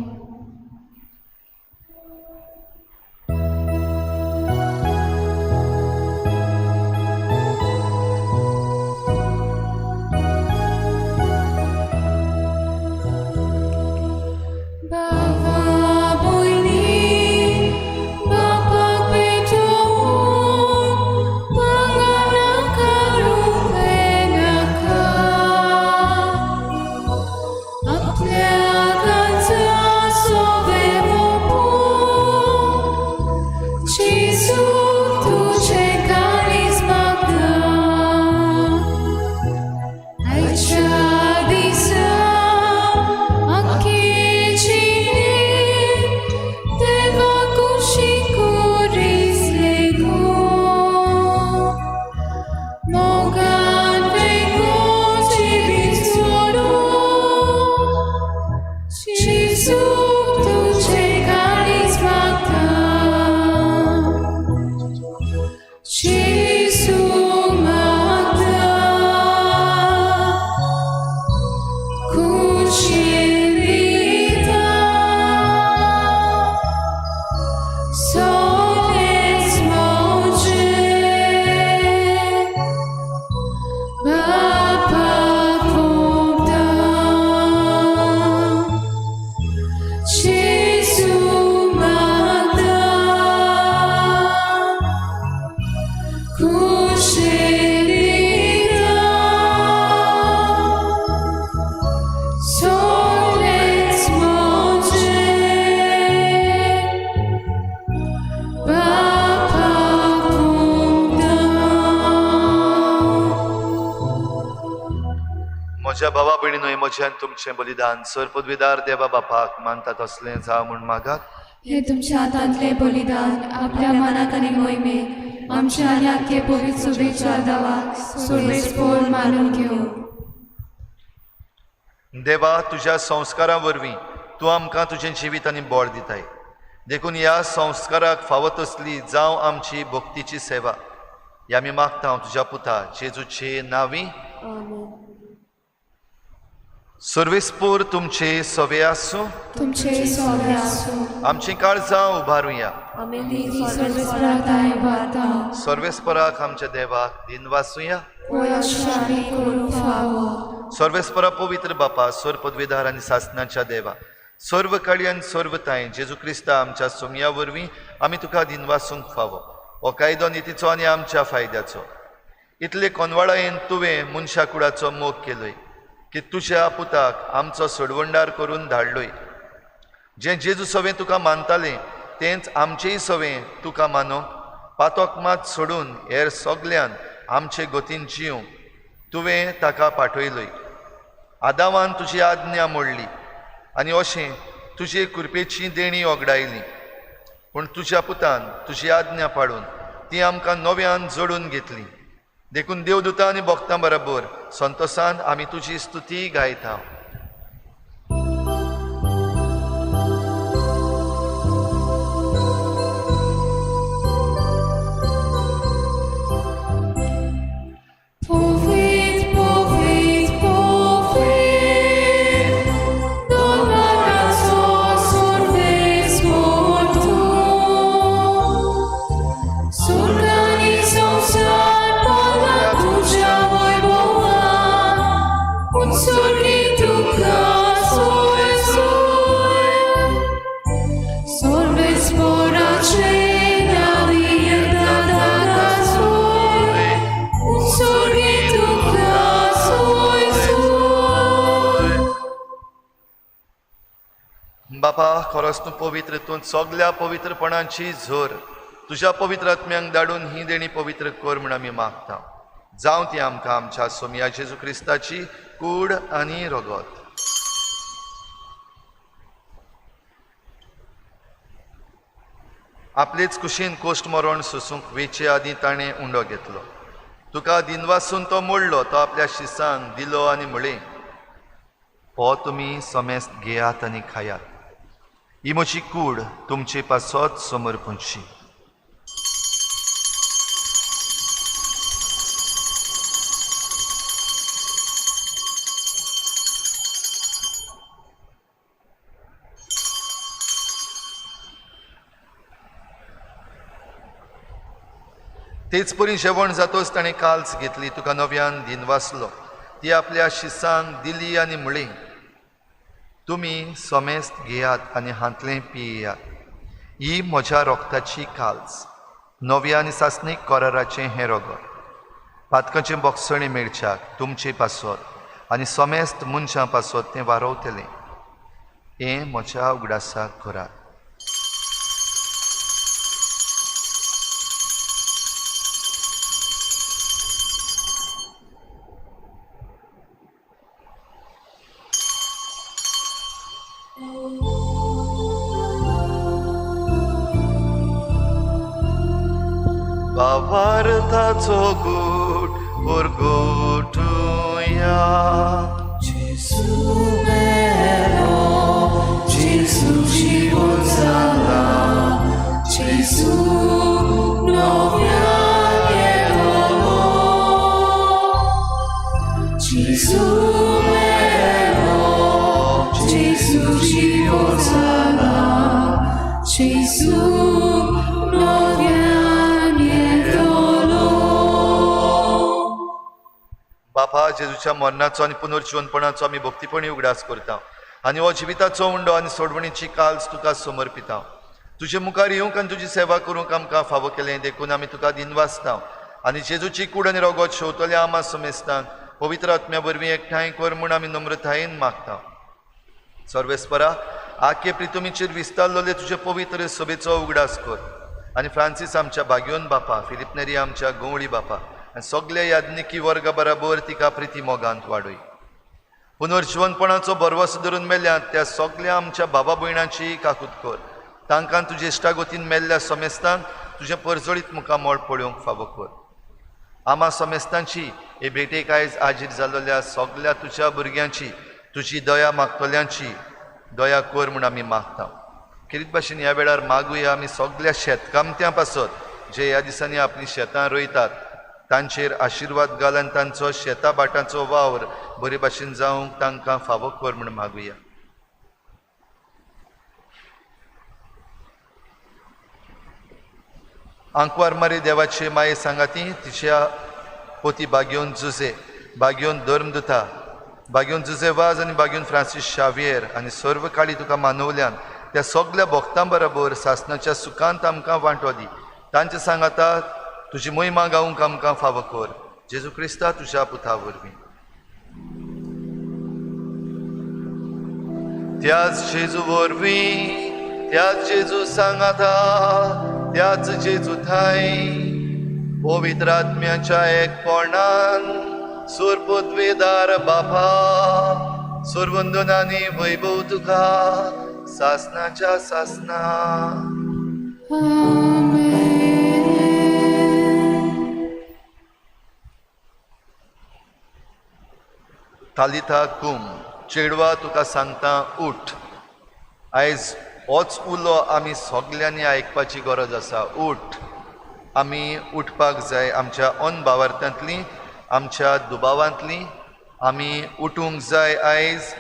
Gesù mata, cuscerita, soles monge, Papa punta. म्हज्या भावा भयणीनो हे म्हज्यान तुमचें बलिदान सर पदवीदार देवा बापाक मानता तसलें जावं म्हूण मागात. हे तुमच्या हातांतले बलिदान आपल्या मनात आनी मोहिमेक आमच्या आनी आख्खे पवित्र सभेच्या दावा सोर्बेस्पोर मानून घेवं. देवा तुज्या संस्कारां वरवीं तूं आमकां तुजें जिवीत आनी बोड दिताय. देखून ह्या संस्काराक फावो तसली जावं आमची भक्तीची सेवा ही आमी मागता तुज्या पुता जेजूचे नांवी. सर्वेस्पोर तुमचे सवे आसूं. तुमचे सोबे आसूं. आमची काळजां उबारुया. ती सर्वेस्पराताय वार्ता. सर्वेस्पराक आमच्या देवाक दिन वाचुया. वयशाली करून फावो. सर्वेस्परा पवित्र बापा सर पदवीदार आनी सासणाच्या देवा सर्व काळी आनी सर्वताय जेजू क्रिस्ता आमच्या सोमया वरवीं आमी तुका दिन वाचूंक फावो. हो कायदो नितीचो आनी आमच्या फायद्याचो. इतले कोनवाळायेन तुवें मनशा कुळाचो मोग केलोय की तुज्या पुताक आमचो सोडवंडार करून धाडलोय. जें जेजू सवें तुका मानतालें तेंच आमचेय सवें तुका मानो. पातोक मात सोडून हेर सगल्यान आमचे गतीन जिव तुवें ताका पाठयलोय. आदावान तुजी आज्ञा मोडली आनी अशें तुजे कृपेची देणी ओगडायली. पूण तुज्या पुतान तुजी आज्ञा पाडून ती आमकां नव्यान जोडून घेतली. देखून देवदूतां आनी भक्तां बरोबर संतोशान आमी तुजी स्तुती गायता. बापा खरोच तूं पवित्र. तूं सगल्या पवित्रपणाची झोर तुज्या पवित्र आत्म्यांक धाडून ही देणी पवित्र कर म्हूण आमी मागता. जावं ती आमकां आमच्या सोमया जेजू क्रिस्ताची कूड आनी रगत. आपलेच कुशीन कोश्ट मरण सोसूंक वेचे आदीं ताणें उंडो घेतलो. तुका दिनवासून तो मोडलो. तो आपल्या शिसांक दिलो आनी म्हळें हो तुमी समेस्त घेयात आनी खायात. ही म्हजी कूड तुमचे पासत समर्पणची. तेच परी जेवण जातोच ताणें काल्स घेतली. तुका नव्यान दिन वाचलो. ती आपल्या शिसांक दिली आनी म्हळें तुमी समेस्त घेयात आनी हातलें पियेयात. ही म्हज्या रोगताची काल्स नव्या आनी सासणीक कराराचें हें रगत. पातकाचें बोगसणें मेळच्याक तुमचे पासत आनी समेस्त मनशां पासत तें वारवतलें. हें म्हज्या उगडासाक करात. वार्ताचो गूट परगोटुया. जेजू मेलो, जेजू जीवन जाला, जेजू नव्यान येतलो. जेजू मेलो, जेजू जीवन जाला, जेजू बापा जेजूच्या मरणाचो आनी पुनर्जीवनपणाचो आमी भक्तीपणी उगडास करता. आनी हो जिविताचो उंडो आनी सोडवणीची काल्स तुका समर्पिता. तुजे मुखार येवंक आनी तुजी सेवा करूंक आमकां फावो केलें देखून आमी तुका दिनवासता. आनी जेजूची कूड आनी रगत शेवतल्या आमा समेस्तांक पवित्र आत्म्या वरवीं एकठांय कर म्हूण आमी नम्रतायेन मागता. सर्वेस्परा आखे प्रितुमीचेर विस्तारलोले तुजे पवित्र सभेचो उगडास कर. आनी फ्रांसीस आमच्या भाग्योन बापा, फिलिप नेरी आमच्या गवळी बापा आनी सगळे याज्ञिकी वर्गा बराबर तिका प्रिती मोगांत वाडय. पुनर्जीवनपणाचो बरवस धरून मेल्ल्यात त्या सगळ्या आमच्या बाबा भयणांची काकूत कर. तांकां तुजे इश्टागोतीन मेल्ल्या समेस्तांक तुजें परजळीत मुखार मोळ पळोवंक फावो कर. आमा समेस्तांची हे भेटेक आयज हाजीर जाल्ल्या सगळ्या तुज्या भुरग्यांची तुजी दया मागतल्यांची दया कर म्हूण आमी मागता. खेरीत भाशेन ह्या वेळार मागुया आमी सगळ्या शेतकामत्यां पासत जे ह्या दिसांनी आपली शेतां रोयतात तांचेर आशिर्वाद घाल आनी तांचो शेतां बाटांचो वावर बरे भाशेन जावंक तांकां फावो कर म्हूण मागुया. आंकवार मारी देवाचे माये सांगाती तिच्या पोती बागयोन जुजे, बागयोन धर्मदुता, बागयोन जुजे वाज आनी बागयोन फ्रांसीस शावियर आनी सर्व काळी तुका मानवल्यान त्या सगळ्या भक्तां बरोबर सासणाच्या सुखांत आमकां वांटो दी. तांचे सांगाता तुजी महिमा गावंक आमकां फावो कर. जेजू क्रिस्ता तुज्या पुता वरवीं. त्याच जेजू वरवीं, त्याच जेजू सांगाता, त्याच जेजू थाय पवित्र आत्म्याच्या एकपणान सुरपुतवेदार बापा सुरवंदनांनी वैभव तुका सासणाच्या सासना. तालिथा कुम, चेडवा तुका सांगता उठ. आयज होच उलो आमी सगळ्यांनी आयकपाची गरज आसा. उठ. आमी उठपाक जाय. आमच्या अनभावार्थांतली, आमच्या दुबावांतली आमी उठूंक जाय. आयज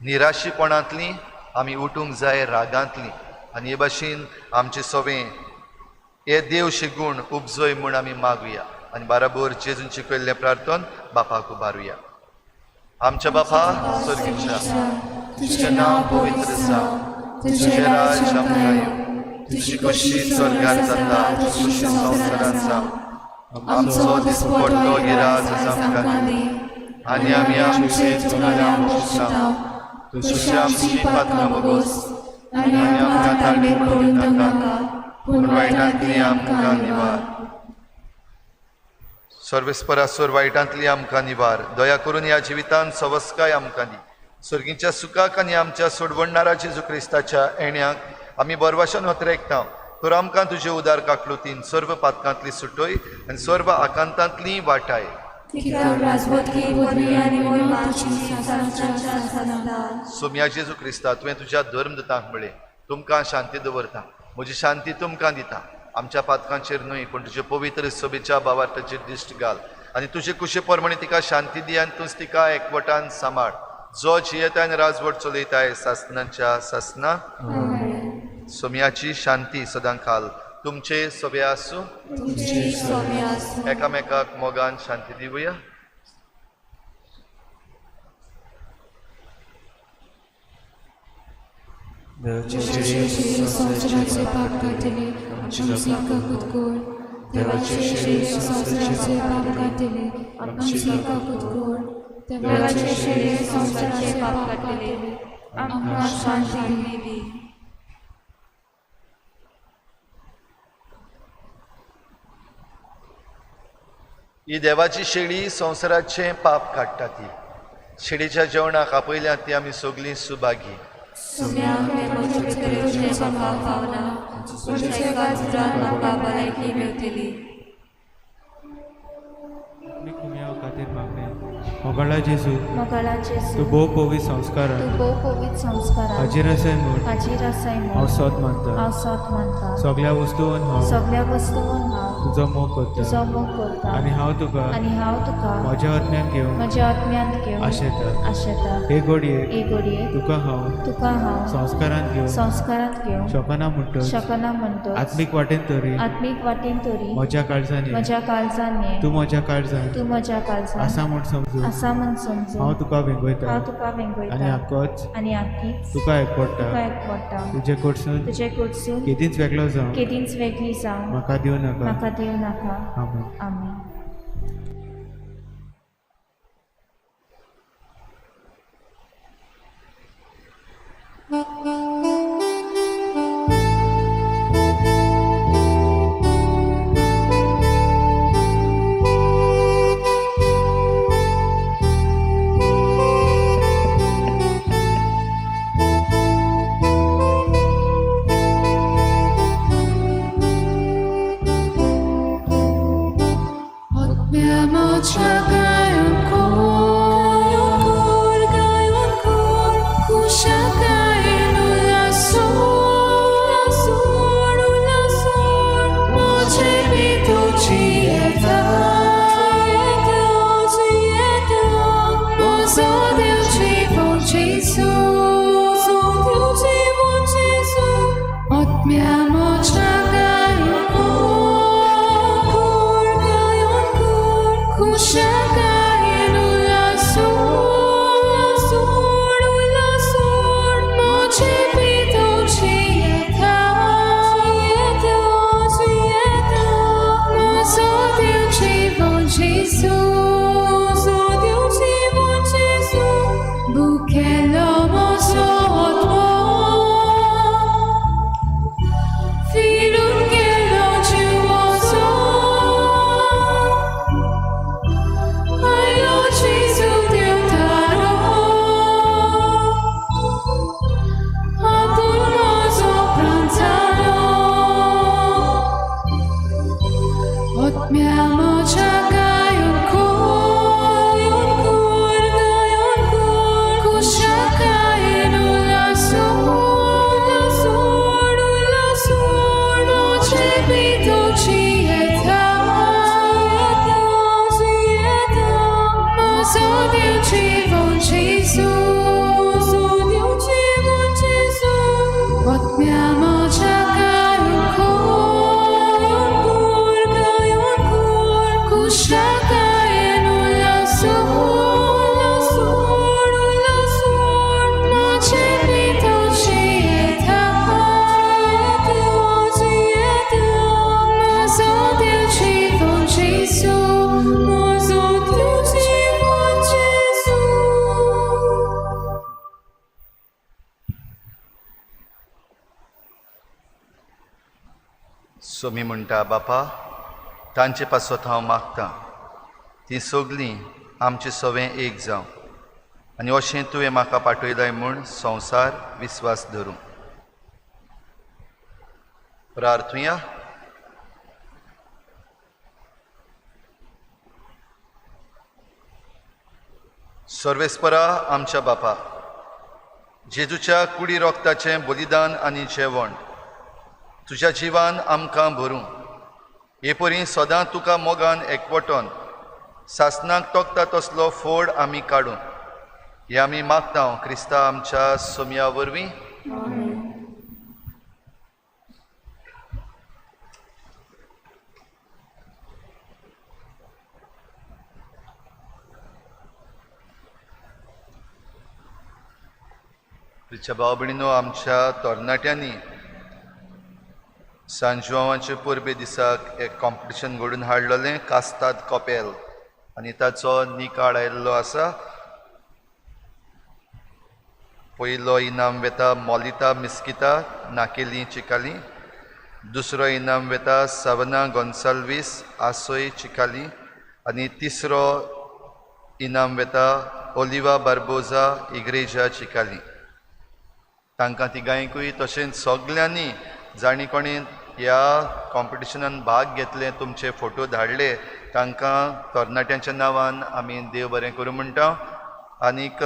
निराशीपणांतली आमी उठूंक जाय रागांतली. आनी हे भाशेन आमचे सवें हे देवशे गूण उपजय म्हूण आमी मागुया. आनी बाराबर जेजून शिकयल्लें प्रार्थन बापाक उबारुया. आमच्या बापा स्वर्गीच्या, तुजें नांव पवित्र जावं, तुजें राज आमकां येवं, तुजी कशी स्वर्गांत जाता तशी संवसारांत जावं. आमचो दिसपट्टो गिराज आमकां दी आनी आमी आमचे चुकल्यांक बक्षिता. तुजी आमची पातळां बगोस आनी आमकां तांडेर पडूं नाका, पूण वायटांतली आमकां निवार. सर्वेस्परासोर वायटांतली आमकां निवार. दया करून ह्या जिवितांत सवस्काय आमकां दी. सर्गीच्या सुखाक आनी आमच्या सोडवणणारा जेजू क्रिस्ताच्या येण्याक आमी बरवाशान वतरेकता. तर आमकां तुजे उदार काकलुतीन सर्व पातकांतली सुटय आनी सर्व आकांतांतली वाटाय. सोम्या जेजू क्रिस्ता तुवें तुज्या धर्मदूतांक म्हळें तुमकां शांती दवरता, म्हजी शांती तुमकां दिता. आमच्या पातकांचेर न्हय पूण तुजे पवित्र सभेच्या भावार्थाचेर दिश्ट घाल आनी तुजे कुशे प्रमाणे तिका शांती दी आनी तूंच तिका एकवटान सांबाळ. जो जियेताय आनी राजवट चलयताय सासणाच्या सासना. सोम्याची शांती सदां खाल तुमचे सभे आसूं. एकामेकाक मोगान शांती दिवया. संवसाराचे पाप काढले आमची काकूत कोर. देवाचे शरीर संवसाराचे पाप काढले आमची काकूत कोर. देवाचे शरीर संवसाराचे पाप काढले आमकां शांती दी. ही देवाची शेळी संवसाराचे पाप काडटा. ती शेळीच्या जेवणाक आपयल्या ती आमी सगळीं सुभागी. मोगाळा जेजू तूं भोव पवित्र संस्कारान हाजीर आसाय म्हूण हांव सोत मानता. सगळ्या वस्तूंत हांव तुजो मोग करता तुजो मोग करता आनी हांव तुका आनी हांव तुका म्हज्या आत्म्यान घेवन म्हज्या आत्म्यांत घेवन आशेता आशेता हे घडये हे घडये तुका हांव तुका हांव संस्कारांत घेवन संस्कारांत घेवन शकना म्हणटच शकना म्हणटच आत्मीक वाटेन तरी आत्मीक वाटेन तरी म्हज्या काळजांनी म्हज्या काळजान ये तूं म्हज्या काळजान तूं म्हज्या काळजान आसा म्हूण समजून आसा म्हूण समजून हांव तुका वेंगयता हांव तुका आनी वेंगयता आक्कोच आनी आख्खीच तुका एकपडटा तुका एकवटा तुजे कडसून तुजे कडसून केदींच वेगळो जावं केदींच वेगळी जावं म्हाका दिवं नाका म्हाका दिवं नाका आमेन. आमेन. सो मी म्हणटा बापा तांचे पासत हांव मागतां ती सगलीं आमचे सवें एक जावं आनी अशें तुवें म्हाका पाठयलाय म्हूण संवसार विस्वास धरूं. प्रार्थुया. सर्वेस्परा आमच्या बापा, जेजूच्या कुडी रोगताचें बलिदान आनी जेवण तुज्या जिवान आमकां भरूं हे परी सदां तुका मोगान एकवटोन सासणाक तोखता तसलो फोड आमी काडूं हे आमी मागता क्रिस्ता आमच्या सोम्या वरवीं. तुमच्या भाव भयणीनो, आमच्या तरणाट्यांनी सांजवांचे परबे दिसाक एक कॉम्पिटिशन घडून हाडलेलें कास्ताद कपेल आनी ताचो निकाळ आयिल्लो आसा. पयलो इनाम वेता मॉलिता मिस्किता नाकेली चिकाली, दुसरो इनाम वेता सवना गोन्साल्वीस आसोय चिकाली आनी तिसरो इनाम वेता ओलिवा बार्बोजा इग्रेजा चिकाली. तांकां तिगांयकूय तशेंच सगल्यांनी जाणी कोणी ह्या कॉम्पिटिशनान भाग घेतले, तुमचे फोटो धाडले, तांकां तरणाट्यांच्या नांवान आमी देव बरें करूं म्हणटा. आनीक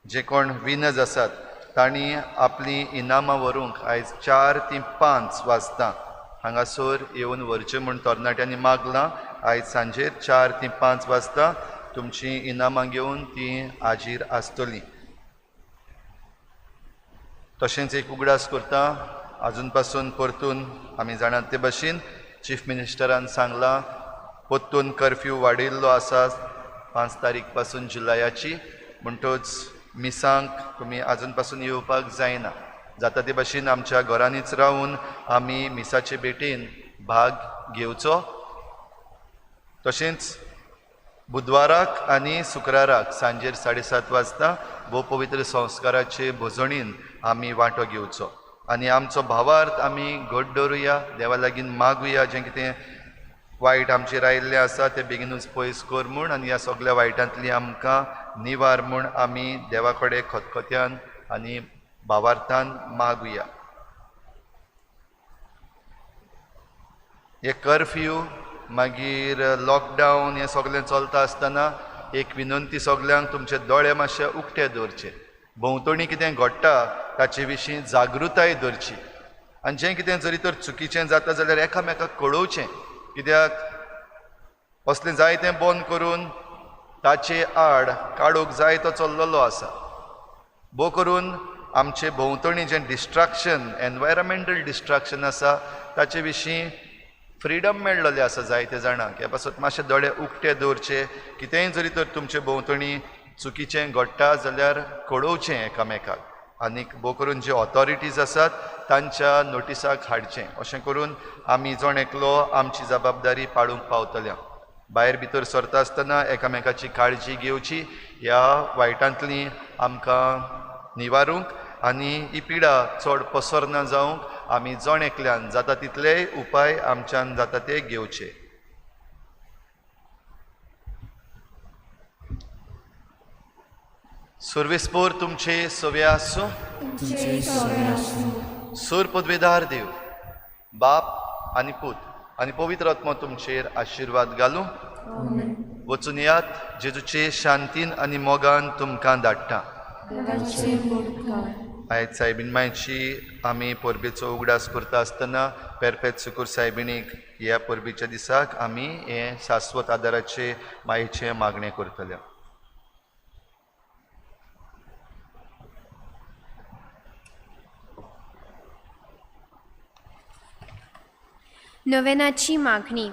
जे कोण विनर्स आसात तांणी आपली इनामां व्हरूंक आयज 4 ते 5 वाजता हांगासर येवन व्हरचें म्हूण तरणाट्यांनी मागलां. आयज सांजेर 4 ते 5 वाजता तुमचीं इनामां घेवन तीं हाजीर आसतलीं. तशेंच एक उगडास करता, आजून पासून परतून आमी जाणात ते भाशेन चीफ मिनिस्टरान सांगलां परतून कर्फ्यू वाडयल्लो आसा 5 तारीख पासून जुलयाची. म्हणटच मिसांक तुमी आजून पासून येवपाक जायना. जाता ते भाशेन आमच्या घरांनीच रावन आमी मिसाचे भेटेन भाग घेवचो. तशेंच बुधवाराक आनी शुक्राराक सांजेर 7:30 वाजता भोव पवित्र संस्काराचे भोजवणीन आमी वांटो घेवचो. आनी आमचो भावार्थ आमी घट दवरुया, देवा लागीं मागुया जें कितें वायट आमचेर आयिल्लें आसा तें बेगीनूच पयस कर म्हूण, आनी ह्या सगळ्या वायटांतली आमकां निवार म्हूण आमी देवा कडेन खतखत्यान आनी भावार्थान मागुया. हे कर्फ्यू मागीर लॉकडावन हें सगळें चलता आसतना एक विनंती सगल्यांक, तुमचे दोळे मातशे उक्ते दवरचे. भोंवतणी कितें घडटा ताचे विशीं जागृताय धरची. आनी जें कितें जरी तर चुकीचें जाता जाल्यार एकामेकाक कळोवचें. कित्याक असलें जायतें बंद करून ताचे आड काडूंक जाय तो चल्लेलो आसा. भोव करून आमचे भोंवतणी जें डिस्ट्रॅक्शन, एनवायरमेंटल डिस्ट्रॅक्शन आसा ताचे विशीं फ्रिडम मेळ्ळलें आसा जायते जाणांक. ह्या पासून मातशे दोळे उक्ते दवरचे. कितेंय जरी तर तुमचे भोंवतणी चुकीचें घडटा जाल्यार कळोवचें एकामेकाक. आनीक भोव करून जे ऑथॉरिटीज आसात तांच्या नोटिसाक हाडचें. अशें करून आमी जण एकलो आमची जबाबदारी पाळूंक पावतल्या. भायर भितर सरता आसतना एकामेकाची काळजी घेवची. ह्या वायटांतली आमकां निवारूंक आनी ही पिडा चड पसरना जावंक आमी जण एकल्यान जाता तितलेय उपाय आमच्यान जाता ते घेवचे. सर्वेस्पोर तुमचे सवे आसूं. सर पदवेदार देव, बाप आनी पूत आनी पवित्र आत्मा तुमचेर आशिर्वाद घालूं. वचून यात, जेजूचे शांतीन आनी मोगान तुमकां धाडटा. आयज सायबीण मायची आमी परबेचो उगडास करता आसतना पेरपेत सुकूर सायबिणीक ह्या परबेच्या दिसाक आमी हे शाश्वत आदाराचे मायेचें मागणें करतले. नोवेनाची मागणी.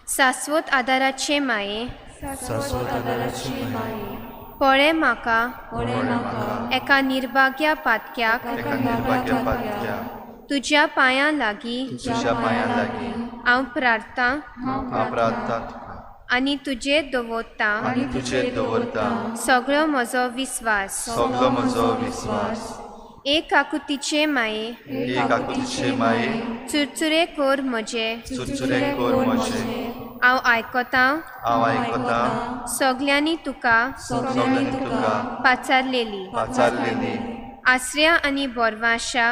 शाश्वत आदाराचे माये, पळे म्हाका एका निर्भाग्या पातक्याक तुज्या पांयां लागीं हांव प्रार्थना आनी तुजेर दवरता सगळो म्हजो विस्वास. एक आकुतीचे माये, चुरचुरे कोर म्हजे, हांव आयकतां सगल्यांनी तुका पाचारलेली. आसऱ्या आनी बोरवाशा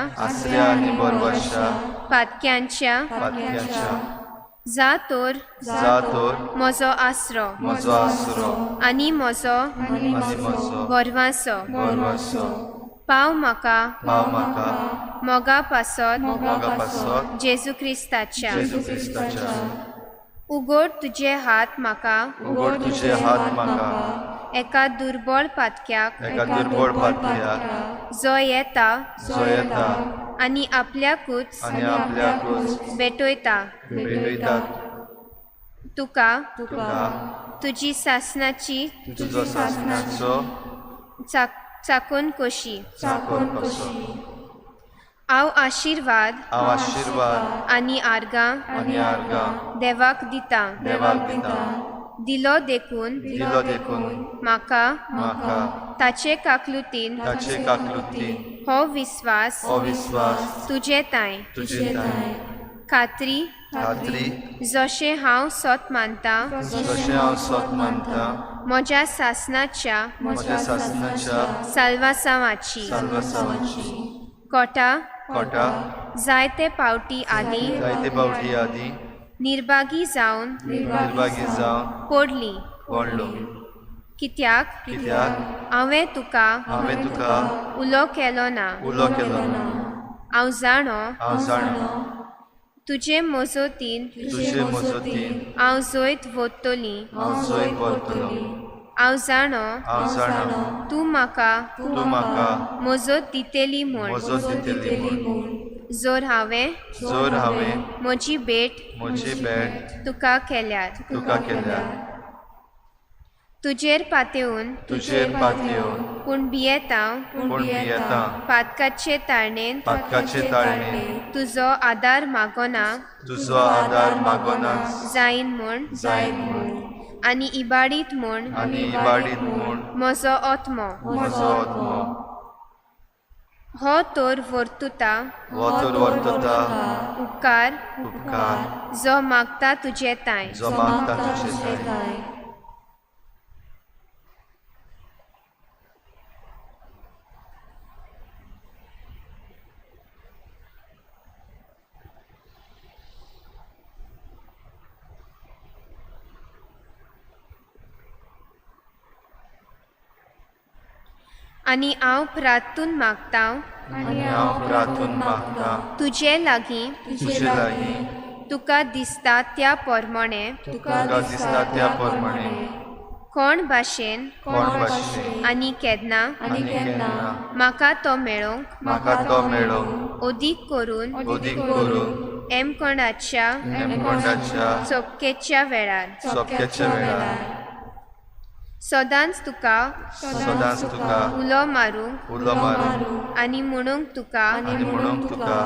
पातक्यांच्या जा तोर म्हजो आसरो आनी म्हजो बोरवासो. पाव म्हाका मोगा पासत जेजू क्रिस्ताच्या. उगड तुजे हात म्हाका एका दुर्बळ पातक्याक जो येता आनी आपल्याकूच भेटयता. तुका तुजी सासनाची चाकून कशी. हांव आशिर्वाद आनी आर्गां देवाक दिता. दिलो देखून म्हाका ताचे काकलुतीन हो विस्वास तुजे ताय. खात्री जशें हांव सोत मानता म्हज्या सासनाच्या साल्वासावाची. कोटा जायते पावटी आदी निर्भागी जावन पडली. कित्याक हांवें तुका उलो केलो ना. हांव जाणो तुजे मोजोतीन तुजे मजतीन हांव जोयत वोत्तोली हांव जैत व्हरतलो. हांव जाणो हांव जाणा तूं म्हाका तूं म्हाका मोजत दितेली म्हूण मजत दितली म्हूण. जोर हांवें जर हांवें म्हजी भेट म्हजी भेट तुका केल्यार तुका केल्यार तुजेर पातयेवन तुजेर पातयेवन पूण भियेता पूण भियेता पातकाचे ताळणेन पातकाचे ताळणेन तुजो आदार मागोना तुजो आदार मागोना जायन म्हूण जायत म्हूण. आनी इबाडीत म्हूण आनी इबाडीत म्हूण म्हजो आत्मो म्हजो आत्मो हो तोर वर्तुता हो तर वर्तता उपकार उपकार जो मागता तुजे ताय जो मागता तुजे ताय. आनी हांव प्रार्थून मागता आनी हांव प्रार्थून मागता तुजे लागीं तुजे लागीं तुका दिसता त्या पोरमोणे तुका दिसता त्या प्रमाणे कोण भाशेन कोण भाशेन आनी केन्ना आनी केन्ना म्हाका तो मेळोंक म्हाका तो मेळो ओदीक करून ओदीक करून एमकोणाच्या नेमकोंडाच्या चोपकेच्या वेळार सोपक्याच्या वेळार सदांच तुका सदांच तुका उलो मारूंक उलो मारूंक आनी म्हणूंक तुका आनी म्हणूंक तुका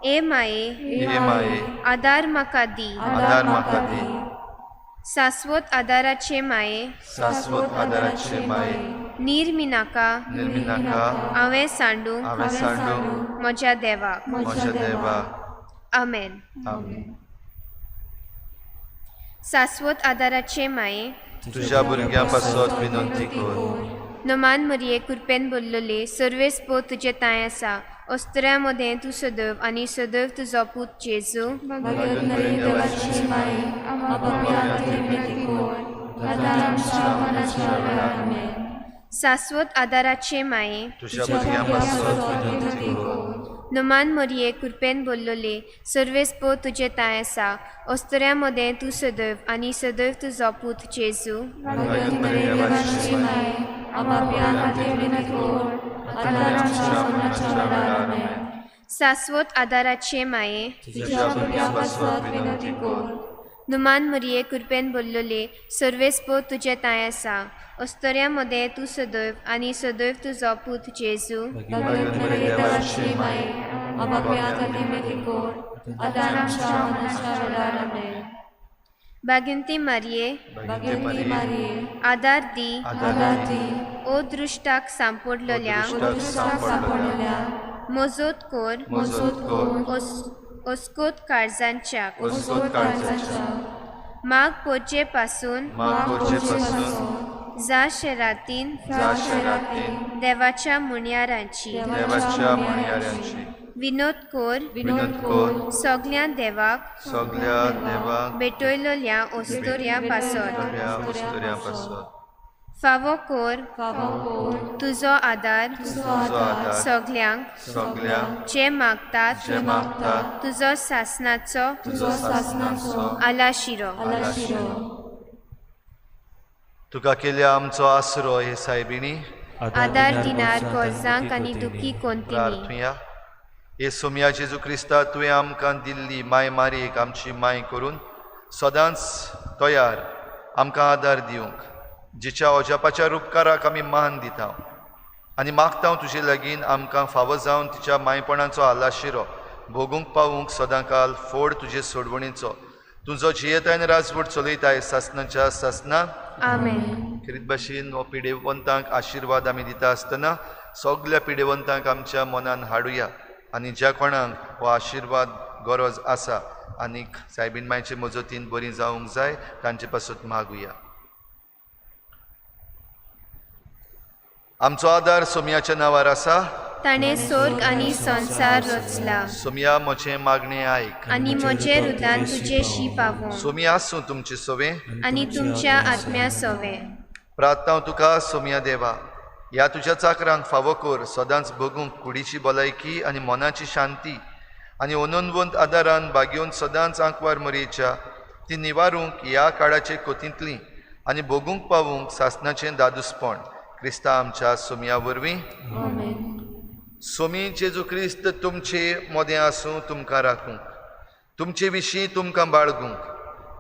ए माये हे माये आदार म्हाका दी आदार म्हाका दी. शाश्वत आदाराचे माये शाश्वत आदाराचे माये निर्मिनाका निर्मिनाका हांवें सांडूंक हांवें सांडूंक म्हज्या देवाक म्हज्या देवाक. आमेन. आमीन. शाश्वत आदाराचे माये तुझ्या भुरग्यां पासत विनंती कर. नमान मरिये कृपेन बोललोले सर्वेस पो तुजे ताय आसा अस्त्र्या मदें तूं सदैव आनी सदैव तुजो पूत जेजू भगत मरी देवाची माये आमच्या विनंती कर. आदार आमच्या मनाच्या वेळार. आमेन. शाश्वत आदाराचे माये तुझ्या भुरग्यां पासत विनंती कर. नमान मरिये कृपेन बोललोले सर्वेस पो तुजे ताय आसा अस्त्र्या मदें तूं सदैव आनी सदैव तुजो पूत जेजू भगत मरी देवाची माये आमच्या विनंती कर. आदार आमच्या मनाच्या वेळार. आमेन. शाश्वत आदाराचे माये तुझ्या भुरग्यां पासत विनंती कर. नुमान मरिये कृपेन बोललोले सर्वेस पो तुजे ताय आसा अस्त्र्या मदें तूं सदैव आनी सदैव तुजो पूत जेजू भगत मरी देवाची माये आमच्या विनंती कर. आदार आमच्या मनाच्या वेळार. आमेन. भाग्यवंती मारिये भाग्यवती मारिये आदार दी आदार दी. ओ दृश्टाक सांपडलेल्या दुष्टाक सांपडलेल्या मोजोत कोर मजत कर. ओस्कोत काळजांच्या वस्कोत काळजाच्या माग पोचे पासून मागोचे पासून जा शरातीन जा शरातीन देवाच्या मुणयारांची देवाच्या म्हणयाऱ्यांची विनोद कोर विनंत कर. सगळ्या देवाक सगळ्या देवाक बेटोयलोल्या ओस्तोऱ्या पासत बऱ्या वस्तुऱ्या पासत फावो कोर तुजो आदार तुजो आदार सगळ्यांक सगळ्यांक जे मागतात जे मागतात तुजो सासनाचो तुजो सासनाचो आलाशिरो आलाशिरो. तुका केल्या आमचो आसरो हे सायबिणी आदार दिनार गरजांक आनी दुखी कोंतिनी प्रार्थुया. हे सोम्या जेजू क्रिस्ता तुवें आमकां दिल्ली माय मारयेक आमची माय करून सदांच तयार आमकां आदार दिवंक जिच्या अजापाच्या उपकाराक आमी मान दिता आनी मागता तुजे लागीं आमकां फावो जावन तिच्या मायपणाचो आलाशिरो भोगूंक पावूंक सदांकाल फोड तुजे सोडवणीचो तुजो जियेतायन राजवट चलयताय सासनाच्या सासना. आमेन. खरीत भाशेन हो पिडेवंतांक आशिर्वाद आमी दिता आसतना सगळ्या पिडेवंतांक आमच्या मनान हाडुया आनी ज्या कोणाक हो आशिर्वाद गरज आसा आनीक सायबीण मायचे मजतीन बरी जावंक जाय तांचे पासून मागुया. आमचो आदार सोम्याच्या नांवार आसा. ताणें स्वर्ग आनी संसार रचला सोम्या म्हजें मागणें आयक आनी म्हजे रुदान तुजेशी पावो सोम्या आसूं तुमचे सोवें आनी तुमच्या आत्म्या सोवे. प्रार्थना तुका सोम्या देवा ह्या तुज्या चाकरांक फावो कर सदांच बगूंक कुडीची भलायकी आनी मनाची शांती आनी ओनोनवंत आदारान बागेवन सदांच आंकवार मरयेच्या ती निवारूंक ह्या काळाचे कोतींतली आनी भोगूंक पावूंक सासणाचें दादूसपण क्रिस्ता आमच्या सोमया वरवीं सोमी जेजू क्रिस्त तुमचे मोदें आसूं तुमकां राखूंक तुमचे विशीं तुमकां बाळगूंक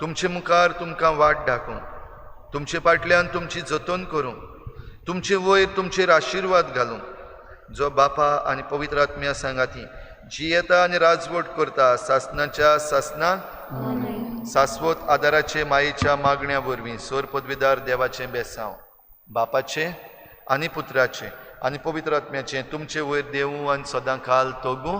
तुमचे मुखार तुमकां वाट दाखोवंक तुमचे फाटल्यान तुमची जतन करूंक तुमचे वयर तुमचेर आशिर्वाद घालूंक जो बापा आनी पवित्र आत्म्या सांगाती जी येता आनी राजवट करता सासणाच्या सासणाक सासवत आदाराचे मायेच्या मागण्या वरवीं सोर पदवीदार देवाचें बेसांव बापाचें आनी पुत्राचें आनी पवित्र आत्म्याचें तुमचे वयर देवूं आनी सदां काल तोगूं